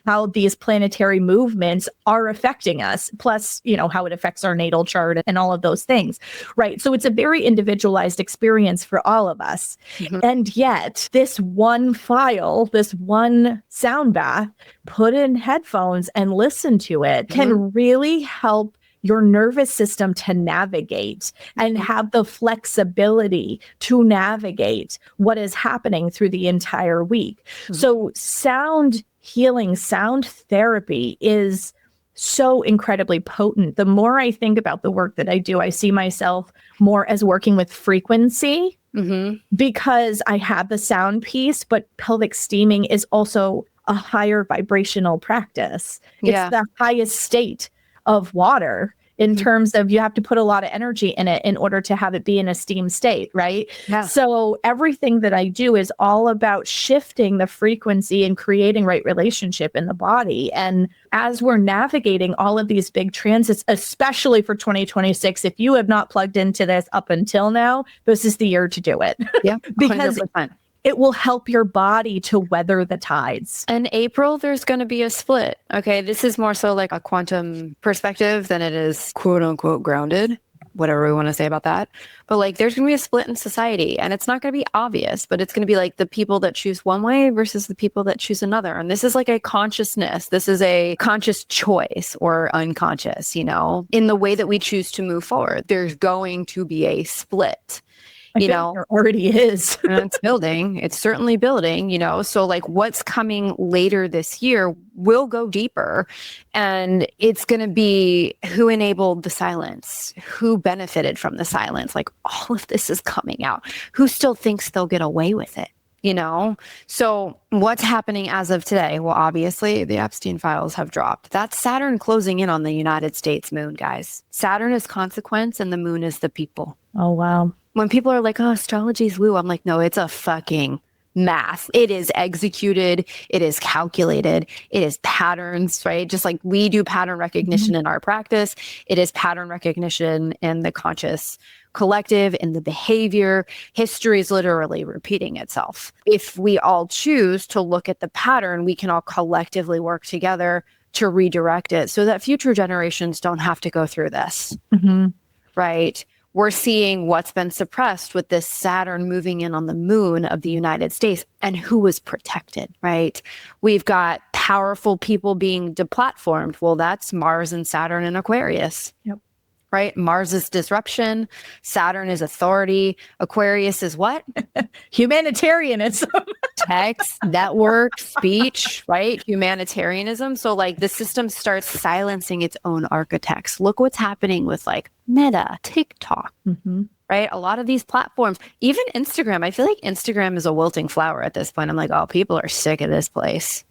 how these planetary movements are affecting us, plus, how it affects our natal chart and all of those things, right? So it's a very individualized experience for all of us. And yet this one file, this one sound bath, put in headphones and listen to it can really help your nervous system to navigate and have the flexibility to navigate what is happening through the entire week. So sound healing, sound therapy is so incredibly potent. The more I think about the work that I do, I see myself more as working with frequency because I have the sound piece, but pelvic steaming is also a higher vibrational practice. Yeah. It's the highest state of water in terms of you have to put a lot of energy in it in order to have it be in a steam state, right? Yeah. So everything that I do is all about shifting the frequency and creating right relationship in the body. And as we're navigating all of these big transits, especially for 2026, if you have not plugged into this up until now, this is the year to do it. Yeah. Because 100%. it will help your body to weather the tides. In April, there's going to be a split. Okay. This is more so like a quantum perspective than it is quote unquote grounded, whatever we want to say about that. But like there's going to be a split in society, and it's not going to be obvious, but it's going to be like the people that choose one way versus the people that choose another. And this is like a consciousness. This is a conscious choice or unconscious, in the way that we choose to move forward. There's going to be a split. There already is. And it's building. It's certainly building, So like what's coming later this year will go deeper. And it's going to be who enabled the silence, who benefited from the silence. Like all of this is coming out. Who still thinks they'll get away with it? So what's happening as of today? Well, obviously the Epstein files have dropped. That's Saturn closing in on the United States moon, guys. Saturn is consequence and the moon is the people. Oh, wow. When people are like, oh, astrology's woo, I'm like, no, it's a fucking math. It is executed. It is calculated. It is patterns, right? Just like we do pattern recognition in our practice, it is pattern recognition in the conscious collective, in the behavior. History is literally repeating itself. If we all choose to look at the pattern, we can all collectively work together to redirect it so that future generations don't have to go through this, right? We're seeing what's been suppressed with this Saturn moving in on the moon of the United States and who was protected, right? We've got powerful people being deplatformed. Well, that's Mars and Saturn and Aquarius. Yep. Right? Mars is disruption. Saturn is authority. Aquarius is what? Humanitarianism. Text, network, speech, right? Humanitarianism. So like the system starts silencing its own architects. Look what's happening with like Meta, TikTok, right? A lot of these platforms, even Instagram. I feel like Instagram is a wilting flower at this point. I'm like, oh, people are sick of this place.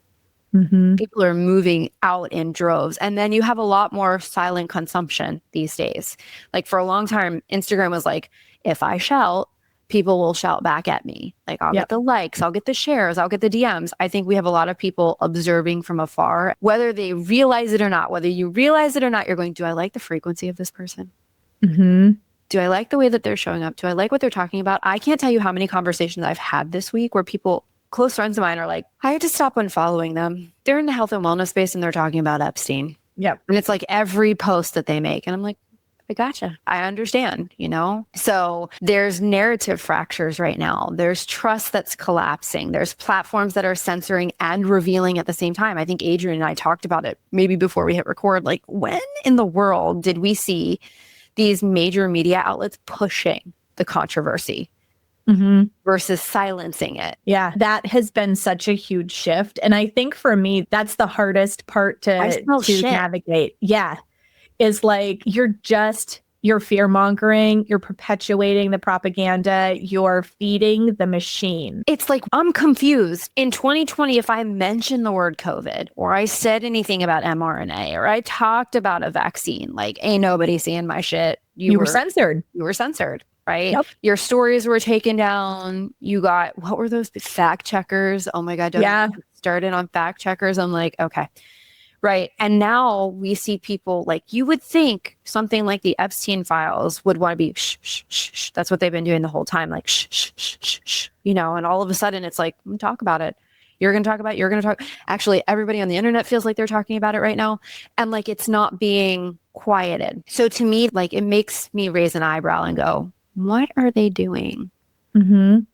People are moving out in droves. And then you have a lot more silent consumption these days. Like for a long time, Instagram was like, if I shout, people will shout back at me. Like I'll get the likes, I'll get the shares, I'll get the DMs. I think we have a lot of people observing from afar, whether they realize it or not. Whether you realize it or not, you're going, do I like the frequency of this person? Do I like the way that they're showing up? Do I like what they're talking about? I can't tell you how many conversations I've had this week where people, close friends of mine, are like, I had to stop unfollowing them. They're in the health and wellness space and they're talking about Epstein. Yep. And it's like every post that they make. And I'm like, I gotcha. I understand, So there's narrative fractures right now. There's trust that's collapsing. There's platforms that are censoring and revealing at the same time. I think Adrian and I talked about it maybe before we hit record. Like, when in the world did we see these major media outlets pushing the controversy versus silencing it? Yeah, that has been such a huge shift. And I think for me, that's the hardest part to navigate. Yeah. Is like, you're fear mongering, you're perpetuating the propaganda, you're feeding the machine. It's like, I'm confused. In 2020, if I mentioned the word COVID or I said anything about mRNA or I talked about a vaccine, like, ain't nobody seeing my shit. You were censored. You were censored, right? Yep. Your stories were taken down. You got, what were those? Fact checkers. Oh my God. Don't get started on fact checkers. I'm like, okay. Right. And now we see people, like, you would think something like the Epstein files would want to be shh, shh, shh, shh. That's what they've been doing the whole time. Like, shh, shh, shh, shh, shh, and all of a sudden it's like, talk about it. You're going to talk about it. You're going to talk. Actually, everybody on the internet feels like they're talking about it right now. And like, it's not being quieted. So to me, like, it makes me raise an eyebrow and go, what are they doing?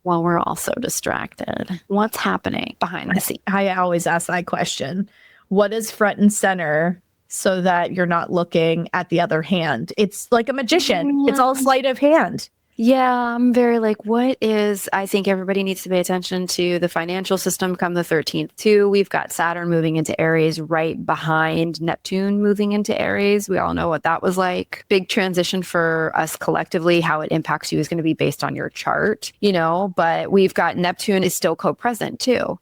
While we're also distracted? What's happening behind the scenes? I always ask that question. What is front and center so that you're not looking at the other hand? It's like a magician. It's all sleight of hand. Yeah, I'm very like, I think everybody needs to pay attention to the financial system come the 13th too. We've got Saturn moving into Aries right behind Neptune moving into Aries. We all know what that was like. Big transition for us collectively. How it impacts you is going to be based on your chart, but we've got Neptune is still co-present too,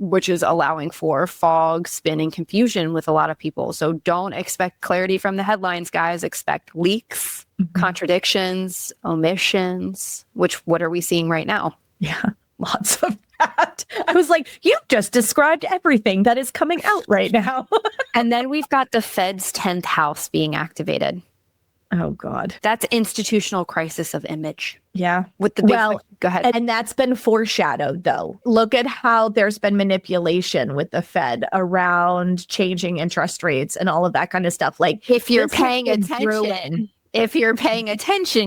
which is allowing for fog, spin, and confusion with a lot of people. So don't expect clarity from the headlines, guys. Expect leaks, contradictions, omissions, what are we seeing right now? Yeah, lots of that. I was like, you just described everything that is coming out right now. And then we've got the Fed's 10th house being activated. Oh, God. That's institutional crisis of image. Yeah. With the go ahead. And that's been foreshadowed, though. Look at how there's been manipulation with the Fed around changing interest rates and all of that kind of stuff. Like, if you're paying attention,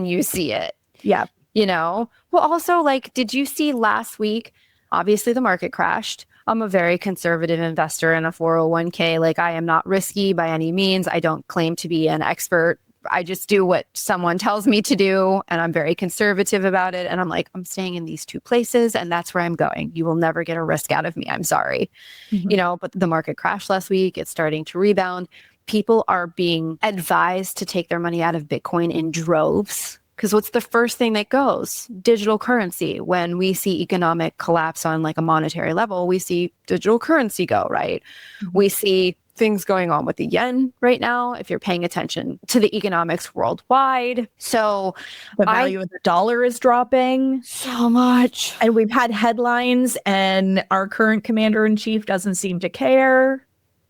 you see it. Yeah. Well, also, did you see last week? Obviously, the market crashed. I'm a very conservative investor in a 401k. I am not risky by any means. I don't claim to be an expert. I just do what someone tells me to do, and I'm very conservative about it. And I'm like, I'm staying in these two places, and that's where I'm going. You will never get a risk out of me. I'm sorry. But the market crashed last week. It's starting to rebound. People are being advised to take their money out of Bitcoin in droves. Because what's the first thing that goes? Digital currency. When we see economic collapse on a monetary level, we see digital currency go, right? We see things going on with the yen right now, if you're paying attention to the economics worldwide. So the value of the dollar is dropping so much. And we've had headlines, and our current commander-in-chief doesn't seem to care.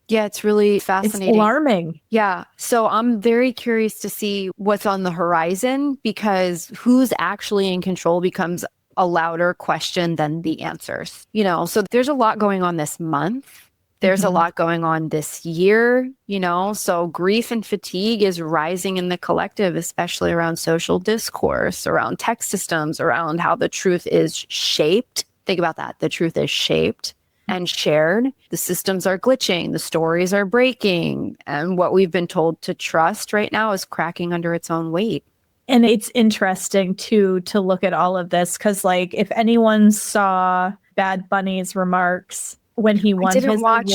Yeah, it's really fascinating. It's alarming. Yeah. So I'm very curious to see what's on the horizon, because who's actually in control becomes a louder question than the answers. So there's a lot going on this month. There's a lot going on this year, so grief and fatigue is rising in the collective, especially around social discourse, around tech systems, around how the truth is shaped. Think about that. The truth is shaped and shared. The systems are glitching. The stories are breaking. And what we've been told to trust right now is cracking under its own weight. And it's interesting, too, to look at all of this, because, if anyone saw Bad Bunny's remarks when he won his award,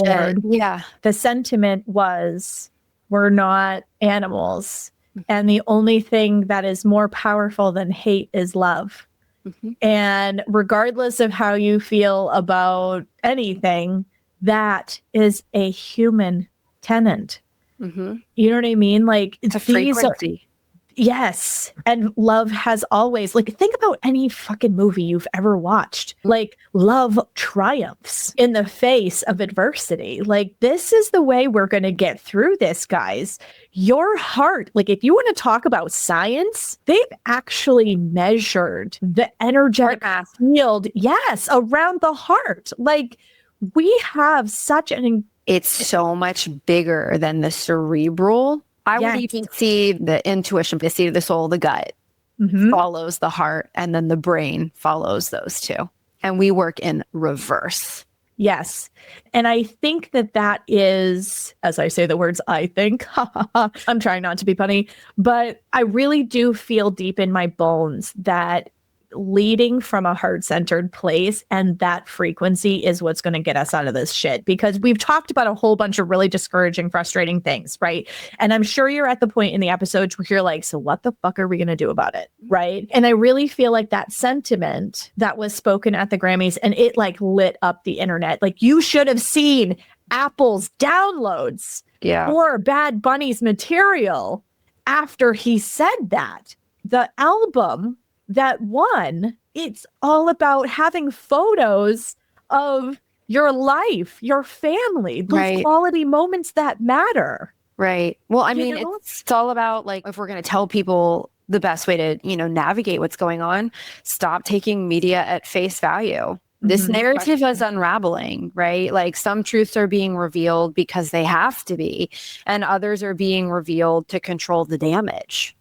the sentiment was, we're not animals. And the only thing that is more powerful than hate is love. And regardless of how you feel about anything, that is a human tenant. You know what I mean? It's a frequency. Yes. And love has always, think about any fucking movie you've ever watched. Love triumphs in the face of adversity. This is the way we're going to get through this, guys. Your heart, if you want to talk about science, they've actually measured the energetic field, around the heart. We have such it's so much bigger than the cerebral. I would even see the intuition, the seat of the soul, the gut follows the heart, and then the brain follows those two. And we work in reverse. Yes. And I think that is, as I say the words, I think, I'm trying not to be funny, but I really do feel deep in my bones that leading from a heart-centered place and that frequency is what's going to get us out of this shit, because we've talked about a whole bunch of really discouraging, frustrating things, right? And I'm sure you're at the point in the episodes where you're like, so what the fuck are we going to do about it, right? And I really feel like that sentiment that was spoken at the Grammys, and it lit up the internet. You should have seen Apple's downloads for Bad Bunny's material after he said that. The album that won, it's all about having photos of your life, your family, those quality moments that matter. Right. Well, I mean, it's all about if we're going to tell people the best way to, navigate what's going on, stop taking media at face value. This narrative is unraveling, right? Some truths are being revealed because they have to be, and others are being revealed to control the damage.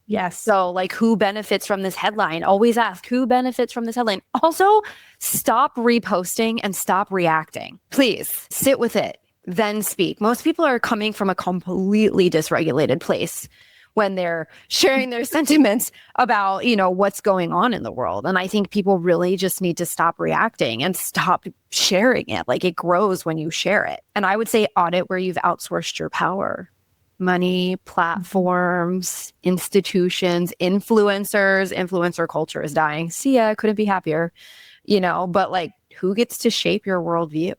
Yes. So who benefits from this headline? Always ask who benefits from this headline. Also, stop reposting and stop reacting. Please sit with it, then speak. Most people are coming from a completely dysregulated place when they're sharing their sentiments about, what's going on in the world. And I think people really just need to stop reacting and stop sharing it. Like, it grows when you share it. And I would say audit where you've outsourced your power. Money, platforms, institutions, influencers. Influencer culture is dying. See ya, couldn't be happier. But like, who gets to shape your worldview?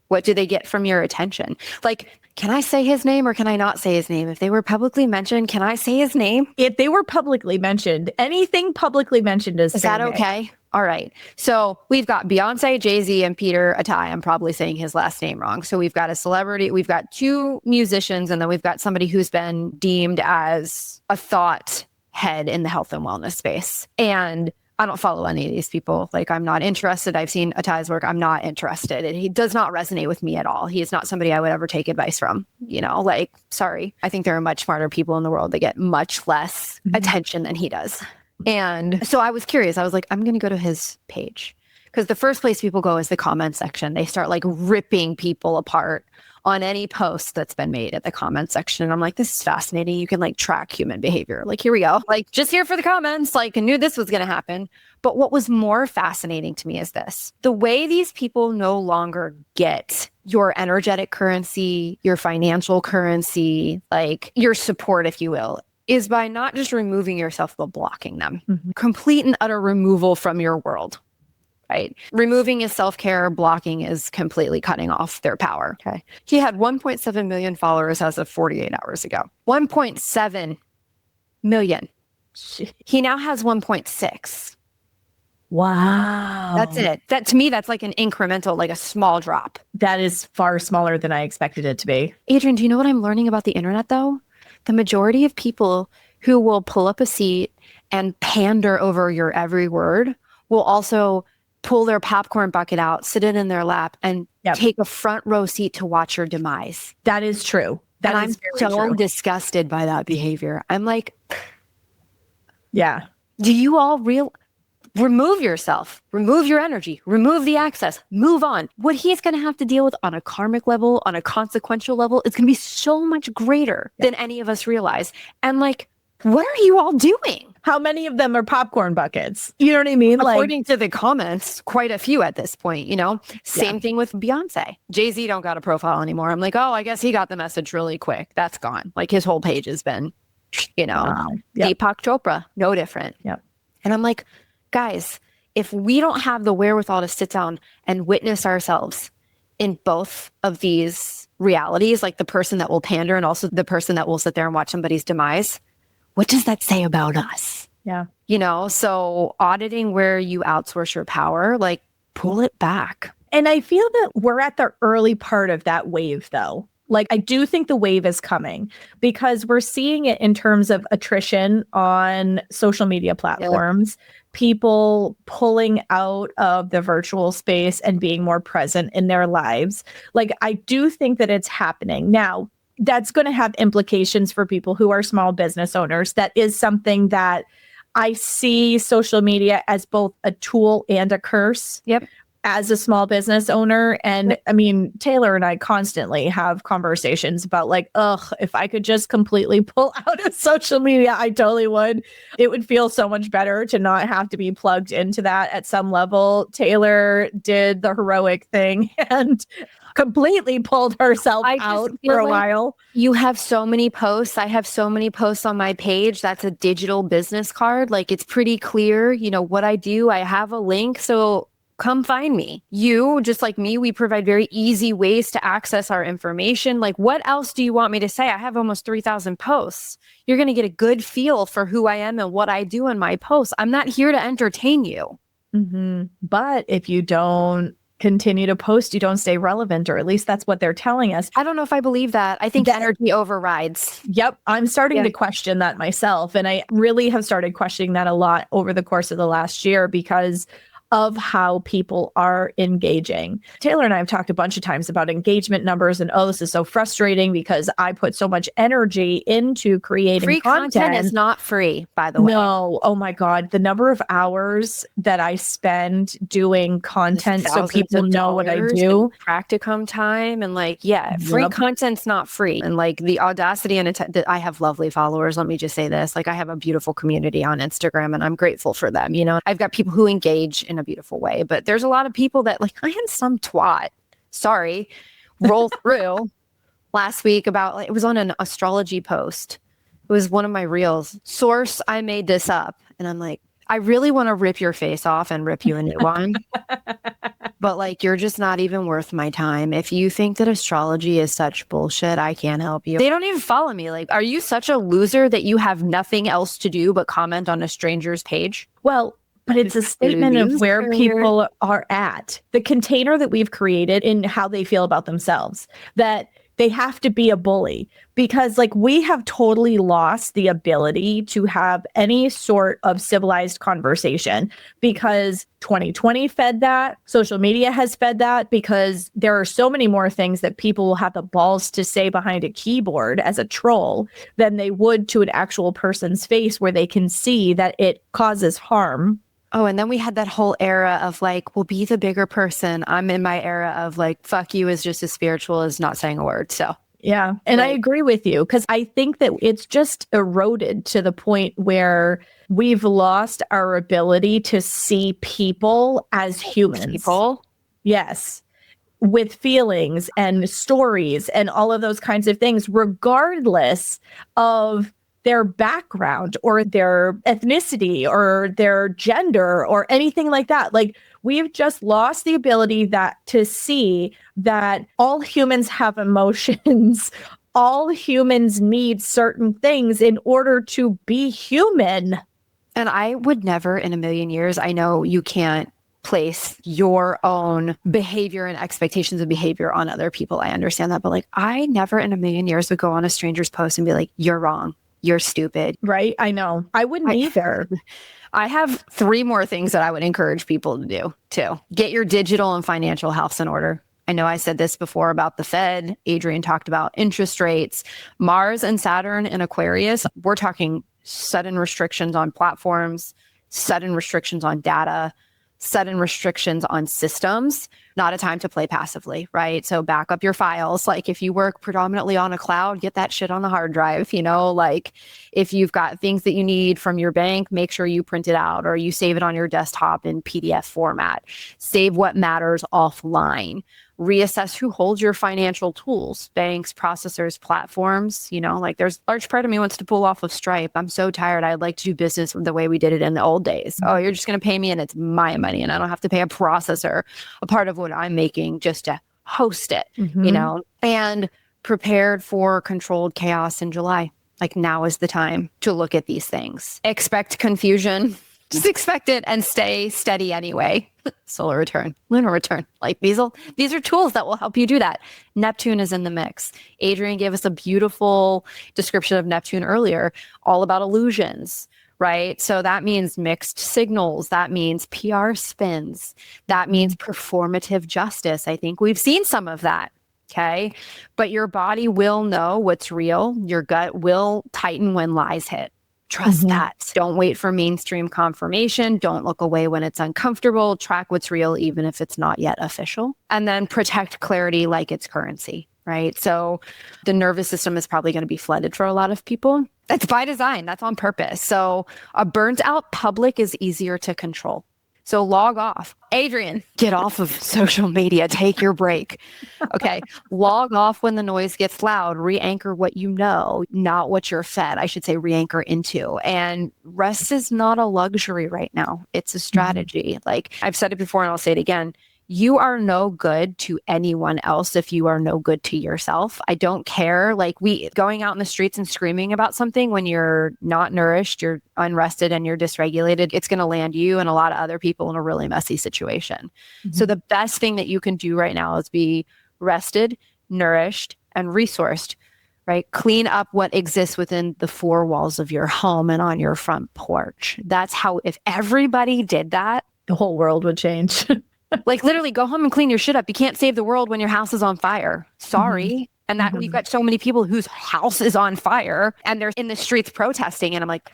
What do they get from your attention? Like, can I say his name or can I not say his name? If they were publicly mentioned, can I say his name? If they were publicly mentioned, anything publicly mentioned is that okay? All right. So we've got Beyonce, Jay-Z, and Peter Atai. I'm probably saying his last name wrong. So we've got a celebrity, we've got 2 musicians, and then we've got somebody who's been deemed as a thought head in the health and wellness space. And I don't follow any of these people. Like, I'm not interested. I've seen Atai's work. I'm not interested. He does not resonate with me at all. He is not somebody I would ever take advice from. Sorry. I think there are much smarter people in the world that get much less attention than he does. And so I was curious. I was like, I'm going to go to his page, because the first place people go is the comment section. They start like ripping people apart on any post that's been made at the comment section. And I'm like, this is fascinating. You can like track human behavior. Like, here we go. Like, just here for the comments. Like, I knew this was going to happen. But what was more fascinating to me is this: the way these people no longer get your energetic currency, your financial currency, like your support, if you will, is by not just removing yourself, but blocking them. Complete and utter removal from your world. Right? Removing is self-care, blocking is completely cutting off their power. Okay. He had 1.7 million followers as of 48 hours ago. 1.7 million. He now has 1.6. Wow. That's it. That, to me, that's like an incremental, like a small drop. That is far smaller than I expected it to be. Adrian, do you know what I'm learning about the internet, though? The majority of people who will pull up a seat and pander over your every word will also pull their popcorn bucket out, sit it in their lap, and take a front row seat to watch your demise. That is true. I'm so disgusted by that behavior. I'm like, yeah. Do you all remove yourself, remove your energy, remove the access, move on. What he's going to have to deal with on a karmic level, on a consequential level, is going to be so much greater than any of us realize. And like, what are you all doing? How many of them are popcorn buckets? You know what I mean? According to the comments, quite a few at this point, Same thing with Beyonce. Jay-Z don't got a profile anymore. I'm like, oh, I guess he got the message really quick. That's gone. Like, his whole page has been, Deepak Chopra, no different. Yep. And I'm like, guys, if we don't have the wherewithal to sit down and witness ourselves in both of these realities, like the person that will pander and also the person that will sit there and watch somebody's demise, what does that say about us? Yeah. So auditing where you outsource your power, like, pull it back. And I feel that we're at the early part of that wave, though. Like, I do think the wave is coming, because we're seeing it in terms of attrition on social media platforms, people pulling out of the virtual space and being more present in their lives. Like, I do think that it's happening. Now, that's going to have implications for people who are small business owners. That is something that I see social media as both a tool and a curse. Yep. As a small business owner. And I mean, Taylor and I constantly have conversations about like, if I could just completely pull out of social media, I totally would. It would feel so much better to not have to be plugged into that at some level. Taylor did the heroic thing and completely pulled herself out for a while. You have so many posts. I have so many posts on my page. That's a digital business card. Like, it's pretty clear, what I do. I have a link. So come find me. You, just like me, we provide very easy ways to access our information. Like, what else do you want me to say? I have almost 3,000 posts. You're going to get a good feel for who I am and what I do in my posts. I'm not here to entertain you. But if you don't continue to post, you don't stay relevant, or at least that's what they're telling us. I don't know if I believe that. I think energy overrides. Yep. I'm starting to question that myself. And I really have started questioning that a lot over the course of the last year, because of how people are engaging. Taylor and I have talked a bunch of times about engagement numbers and, oh, this is so frustrating because I put so much energy into creating Free content is not free, by the way. No. Oh my God. The number of hours that I spend doing content so people know what I do. Practicum time and free content's not free. And the audacity and I have lovely followers. Let me just say this. I have a beautiful community on Instagram and I'm grateful for them. I've got people who engage in a beautiful way, but there's a lot of people that I had some twat, roll through last week about it was on an astrology post. It was one of my reels. Source, I made this up. And I'm like, I really want to rip your face off and rip you a new one. But you're just not even worth my time. If you think that astrology is such bullshit, I can't help you. They don't even follow me. Are you such a loser that you have nothing else to do but comment on a stranger's page? Well, but it's a statement of where people are at. The container that we've created in how they feel about themselves, that they have to be a bully because we have totally lost the ability to have any sort of civilized conversation because 2020 fed that. Social media has fed that because there are so many more things that people will have the balls to say behind a keyboard as a troll than they would to an actual person's face where they can see that it causes harm. Oh, and then we had that whole era of well, be the bigger person. I'm in my era of fuck you is just as spiritual as not saying a word. So yeah. And I agree with you because I think that it's just eroded to the point where we've lost our ability to see people as humans. People? Yes. With feelings and stories and all of those kinds of things, regardless of their background or their ethnicity or their gender or anything like that. We've just lost the ability to see that all humans have emotions. All humans need certain things in order to be human. And I would never in a million years, I know you can't place your own behavior and expectations of behavior on other people. I understand that. But I never in a million years would go on a stranger's post and be you're wrong. You're stupid. Right? I know. I wouldn't either. I have 3 more things that I would encourage people to do too. Get your digital and financial house in order. I know I said this before about the Fed. Adrian talked about interest rates. Mars and Saturn in Aquarius. We're talking sudden restrictions on platforms, sudden restrictions on data, sudden restrictions on systems. Not a time to play passively, right? So back up your files. If you work predominantly on a cloud, get that shit on the hard drive, if you've got things that you need from your bank, make sure you print it out or you save it on your desktop in PDF format. Save what matters offline. Reassess who holds your financial tools, banks, processors, platforms. There's a large part of me wants to pull off of Stripe. I'm so tired. I'd like to do business the way we did it in the old days. Oh, you're just going to pay me and it's my money and I don't have to pay a processor a part of what I'm making just to host it, and prepared for controlled chaos in July. Now is the time to look at these things. Expect confusion. Just expect it and stay steady anyway. Solar return, lunar return, these are tools that will help you do that. Neptune is in the mix. Adrian gave us a beautiful description of Neptune earlier, all about illusions, right? So that means mixed signals. That means PR spins. That means performative justice. I think we've seen some of that. Okay. But your body will know what's real. Your gut will tighten when lies hit. Trust that. Don't wait for mainstream confirmation. Don't look away when it's uncomfortable. Track what's real, even if it's not yet official. And then protect clarity like it's currency, right? So the nervous system is probably going to be flooded for a lot of people. That's by design. That's on purpose. So a burnt out public is easier to control. So log off. Adrian, get off of social media. Take your break. Okay. Log off when the noise gets loud. Re-anchor what you know, not what you're fed. I should say re-anchor into. And rest is not a luxury right now. It's a strategy. I've said it before and I'll say it again. You are no good to anyone else if you are no good to yourself. I don't care. Going out in the streets and screaming about something when you're not nourished, you're unrested and you're dysregulated, it's going to land you and a lot of other people in a really messy situation. So the best thing that you can do right now is be rested, nourished, and resourced, right? Clean up what exists within the 4 walls of your home and on your front porch. That's how, if everybody did that, The whole world would change. Like literally go home and clean your shit up. You can't save the world when your house is on fire. Sorry. And that we've got so many people whose house is on fire and they're in the streets protesting. And I'm like,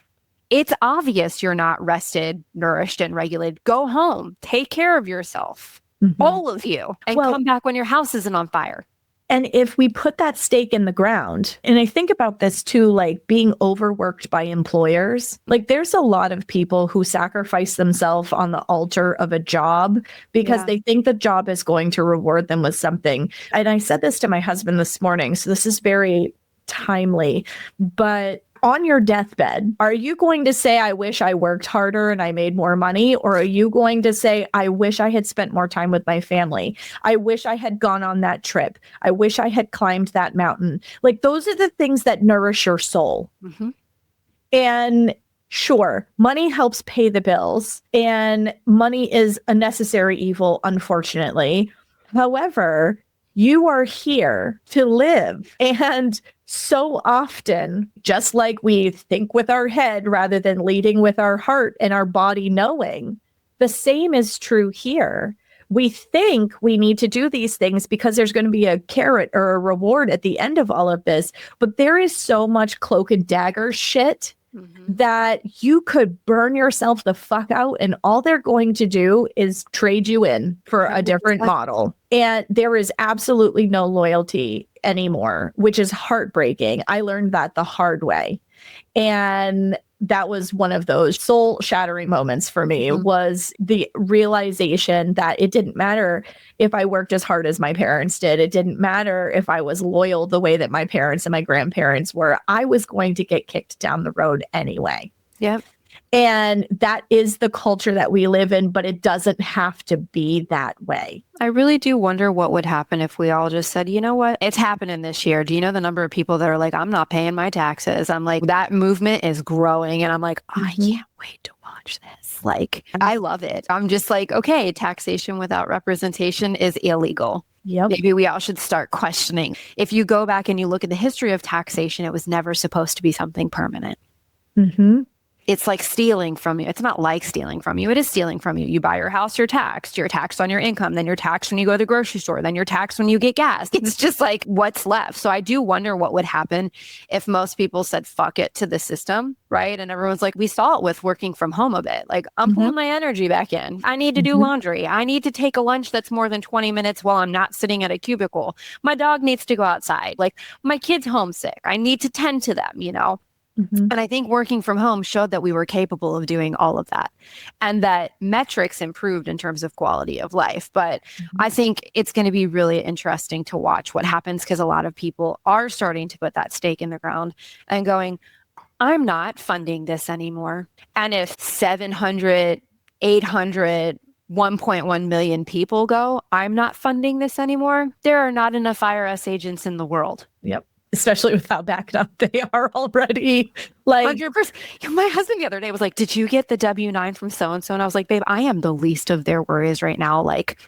it's obvious you're not rested, nourished, and regulated. Go home. Take care of yourself. All of you. And come back when your house isn't on fire. And if we put that stake in the ground, and I think about this too, like being overworked by employers, like there's a lot of people who sacrifice themselves on the altar of a job because they think the job is going to reward them with something. And I said this to my husband this morning, so this is very timely, but on your deathbed, are you going to say, I wish I worked harder and I made more money? Or are you going to say, I wish I had spent more time with my family? I wish I had gone on that trip. I wish I had climbed that mountain. Like those are the things that nourish your soul. And sure, money helps pay the bills and money is a necessary evil, unfortunately. However, you are here to live. And so often, just like we think with our head rather than leading with our heart and our body knowing, the same is true here. We think we need to do these things because there's going to be a carrot or a reward at the end of all of this. But there is so much cloak and dagger shit that you could burn yourself the fuck out and all they're going to do is trade you in for a different model. And there is absolutely no loyalty anymore, which is heartbreaking. I learned that the hard way. And that was one of those soul shattering moments for me was the realization that it didn't matter if I worked as hard as my parents did. It didn't matter if I was loyal the way that my parents and my grandparents were. I was going to get kicked down the road anyway. Yep. And that is the culture that we live in, but it doesn't have to be that way. I really do wonder what would happen if we all just said, you know what, it's happening this year. Do you know the number of people that are like, I'm not paying my taxes? I'm like, that movement is growing. And I'm like, I can't wait to watch this. Like, I love it. I'm just like, okay, taxation without representation is illegal. Maybe we all should start questioning. If you go back and you look at the history of taxation, it was never supposed to be something permanent. It's like stealing from you. It's not like stealing from you. It is stealing from you. You buy your house, you're taxed. You're taxed on your income. Then you're taxed when you go to the grocery store. Then you're taxed when you get gas. It's just like what's left. So I do wonder what would happen if most people said, fuck it to the system, right? And everyone's like, we saw it with working from home a bit. Like I'm pulling my energy back in. I need to do laundry. I need to take a lunch that's more than 20 minutes while I'm not sitting at a cubicle. My dog needs to go outside. Like my kid's homesick. I need to tend to them, you know? And I think working from home showed that we were capable of doing all of that and that metrics improved in terms of quality of life. But I think it's going to be really interesting to watch what happens because a lot of people are starting to put that stake in the ground and going, I'm not funding this anymore. And if 700, 800, 1.1 million people go, I'm not funding this anymore. There are not enough IRS agents in the world. Especially with how backed up they are already. Like 100%. My husband the other day was like, did you get the W-9 from so-and-so? And I was like, babe, I am the least of their worries right now. Like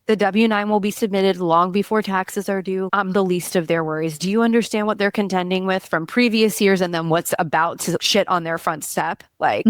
the W-9 will be submitted long before taxes are due. I'm the least of their worries. Do you understand what they're contending with from previous years and then what's about to shit on their front step? Like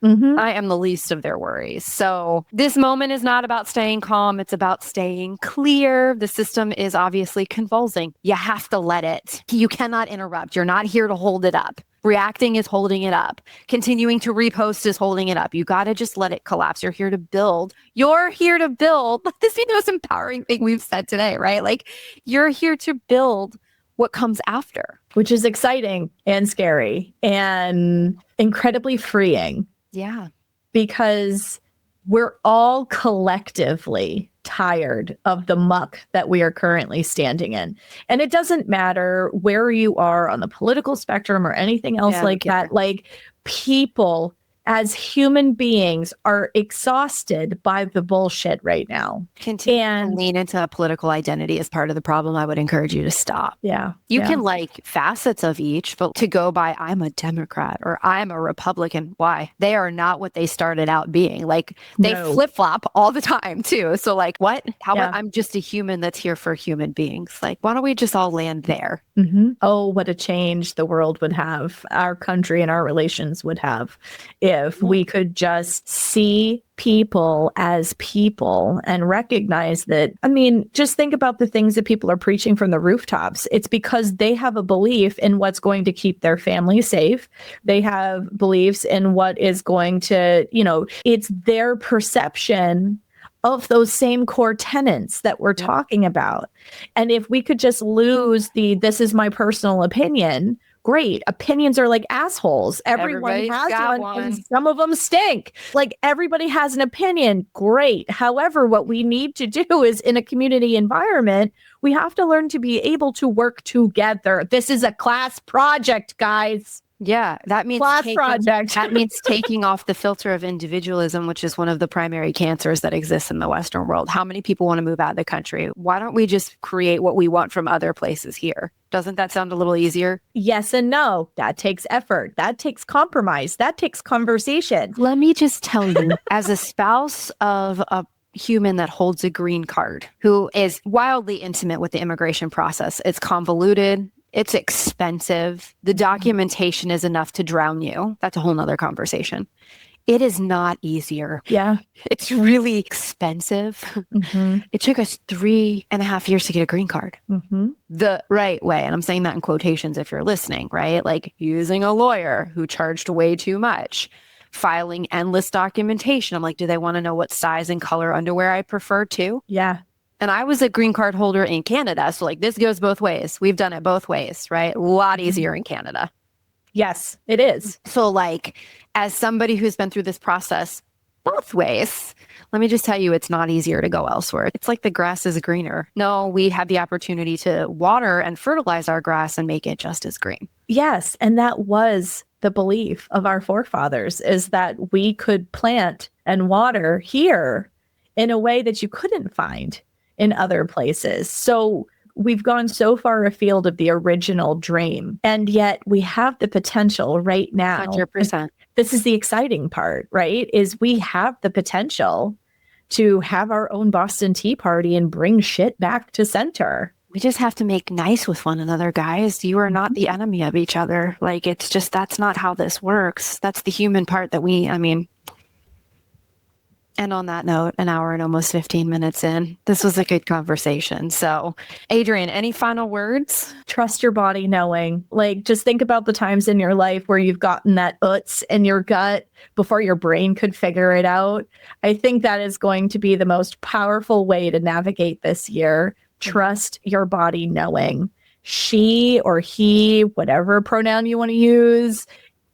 I am the least of their worries. So this moment is not about staying calm. It's about staying clear. The system is obviously convulsing. You have to let it. You cannot interrupt. You're not here to hold it up. Reacting is holding it up. Continuing to repost is holding it up. You got to just let it collapse. You're here to build. You're here to build. Let this be the most empowering thing we've said today, right? Like you're here to build what comes after. Which is exciting and scary and incredibly freeing. Yeah. Because we're all collectively tired of the muck that we are currently standing in. And it doesn't matter where you are on the political spectrum or anything else like that. Like people as human beings are exhausted by the bullshit right now. Continue to lean into a political identity as part of the problem. I would encourage you to stop. You can like facets of each, but to go by I'm a Democrat or I'm a Republican. Why? They are not what they started out being. Like they flip-flop all the time too. So like what? How about I'm just a human that's here for human beings? Like why don't we just all land there? Oh, what a change the world would have, our country and our relations would have if if we could just see people as people and recognize that, I mean, just think about the things that people are preaching from the rooftops. It's because they have a belief in what's going to keep their family safe. They have beliefs in what is going to, it's their perception of those same core tenets that we're talking about. And if we could just lose this is my personal opinion, great. Opinions are like assholes. Everyone has one, and some of them stink. Like, everybody has an opinion. Great. However, what we need to do is, in a community environment, we have to learn to be able to work together. This is a class project, guys. Yeah, that means that means taking off the filter of individualism, which is one of the primary cancers that exists in the Western world. How many people want to move out of the country? Why don't we just create what we want from other places here? Doesn't that sound a little easier? Yes and no. That takes effort. That takes compromise. That takes conversation. Let me just tell you, as a spouse of a human that holds a green card, who is wildly intimate with the immigration process, it's convoluted. It's expensive. The documentation is enough to drown you. That's a whole nother conversation. It is not easier. Yeah. It's really expensive. Mm-hmm. It took us 3.5 years to get a green card. Mm-hmm. The right way. And I'm saying that in quotations if you're listening, right? Like using a lawyer who charged way too much, filing endless documentation. I'm like, do they want to know what size and color underwear I prefer too? Yeah. And I was a green card holder in Canada. So like this goes both ways. We've done it both ways, right? A lot easier in Canada. Yes, it is. So like, as somebody who's been through this process both ways, let me just tell you, it's not easier to go elsewhere. It's like the grass is greener. No, we have the opportunity to water and fertilize our grass and make it just as green. Yes. And that was the belief of our forefathers, is that we could plant and water here in a way that you couldn't find in other places. So we've gone so far afield of the original dream, and yet we have the potential right now. 100%. This is the exciting part, right? Is we have the potential to have our own Boston Tea Party and bring shit back to center. We just have to make nice with one another, guys. You are not the enemy of each other. Like, it's just, that's not how this works. That's the human part that and on that note, an hour and almost 15 minutes in, this was a good conversation. So, Adrienne, any final words? Trust your body knowing. Like, just think about the times in your life where you've gotten that in your gut before your brain could figure it out. I think that is going to be the most powerful way to navigate this year. Trust your body knowing. She or he, whatever pronoun you want to use,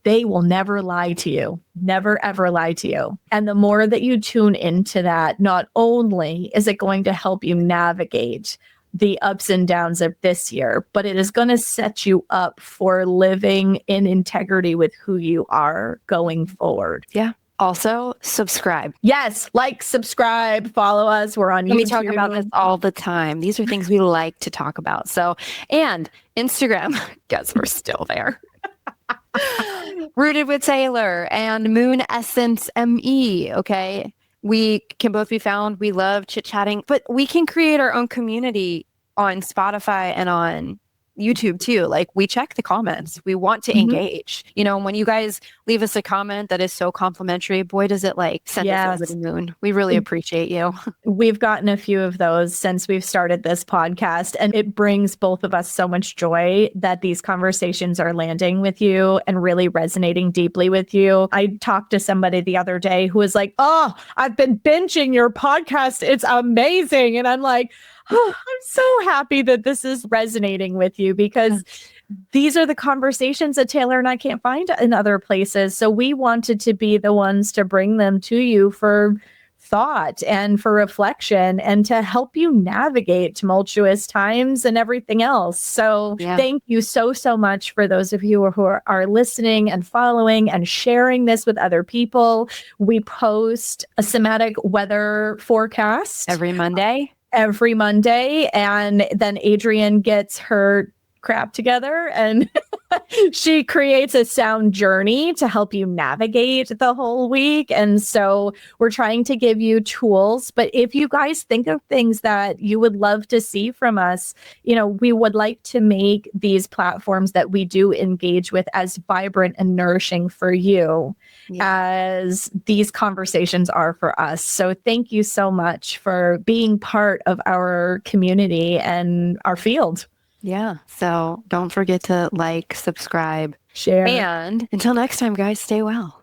they will never lie to you, never, ever lie to you. And the more that you tune into that, not only is it going to help you navigate the ups and downs of this year, but it is going to set you up for living in integrity with who you are going forward. Yeah. Also, subscribe. Yes. Like, subscribe, follow us. We're on YouTube. We talk about this all the time. These are things we like to talk about. So, and Instagram, guess we're still there. Rooted with Taylor and Moon Essence ME. Okay. We can both be found. We love chit chatting, but we can create our own community on Spotify and on YouTube too. Like, we check the comments. We want to engage. When you guys leave us a comment that is so complimentary, boy, does it send us over the moon. We really appreciate you. We've gotten a few of those since we've started this podcast, and it brings both of us so much joy that these conversations are landing with you and really resonating deeply with you. I talked to somebody the other day who was like, "Oh, I've been binging your podcast. It's amazing." And I'm like, oh, I'm so happy that this is resonating with you, because these are the conversations that Taylor and I can't find in other places. So we wanted to be the ones to bring them to you for thought and for reflection and to help you navigate tumultuous times and everything else. So thank you so, so much for those of you who are listening and following and sharing this with other people. We post a somatic weather forecast every Monday. And then Adrienne gets her crap together, and she creates a sound journey to help you navigate the whole week. And so we're trying to give you tools. But if you guys think of things that you would love to see from us, we would like to make these platforms that we do engage with as vibrant and nourishing for you as these conversations are for us. So thank you so much for being part of our community and our field. Yeah. So don't forget to like, subscribe, share. And until next time, guys, stay well.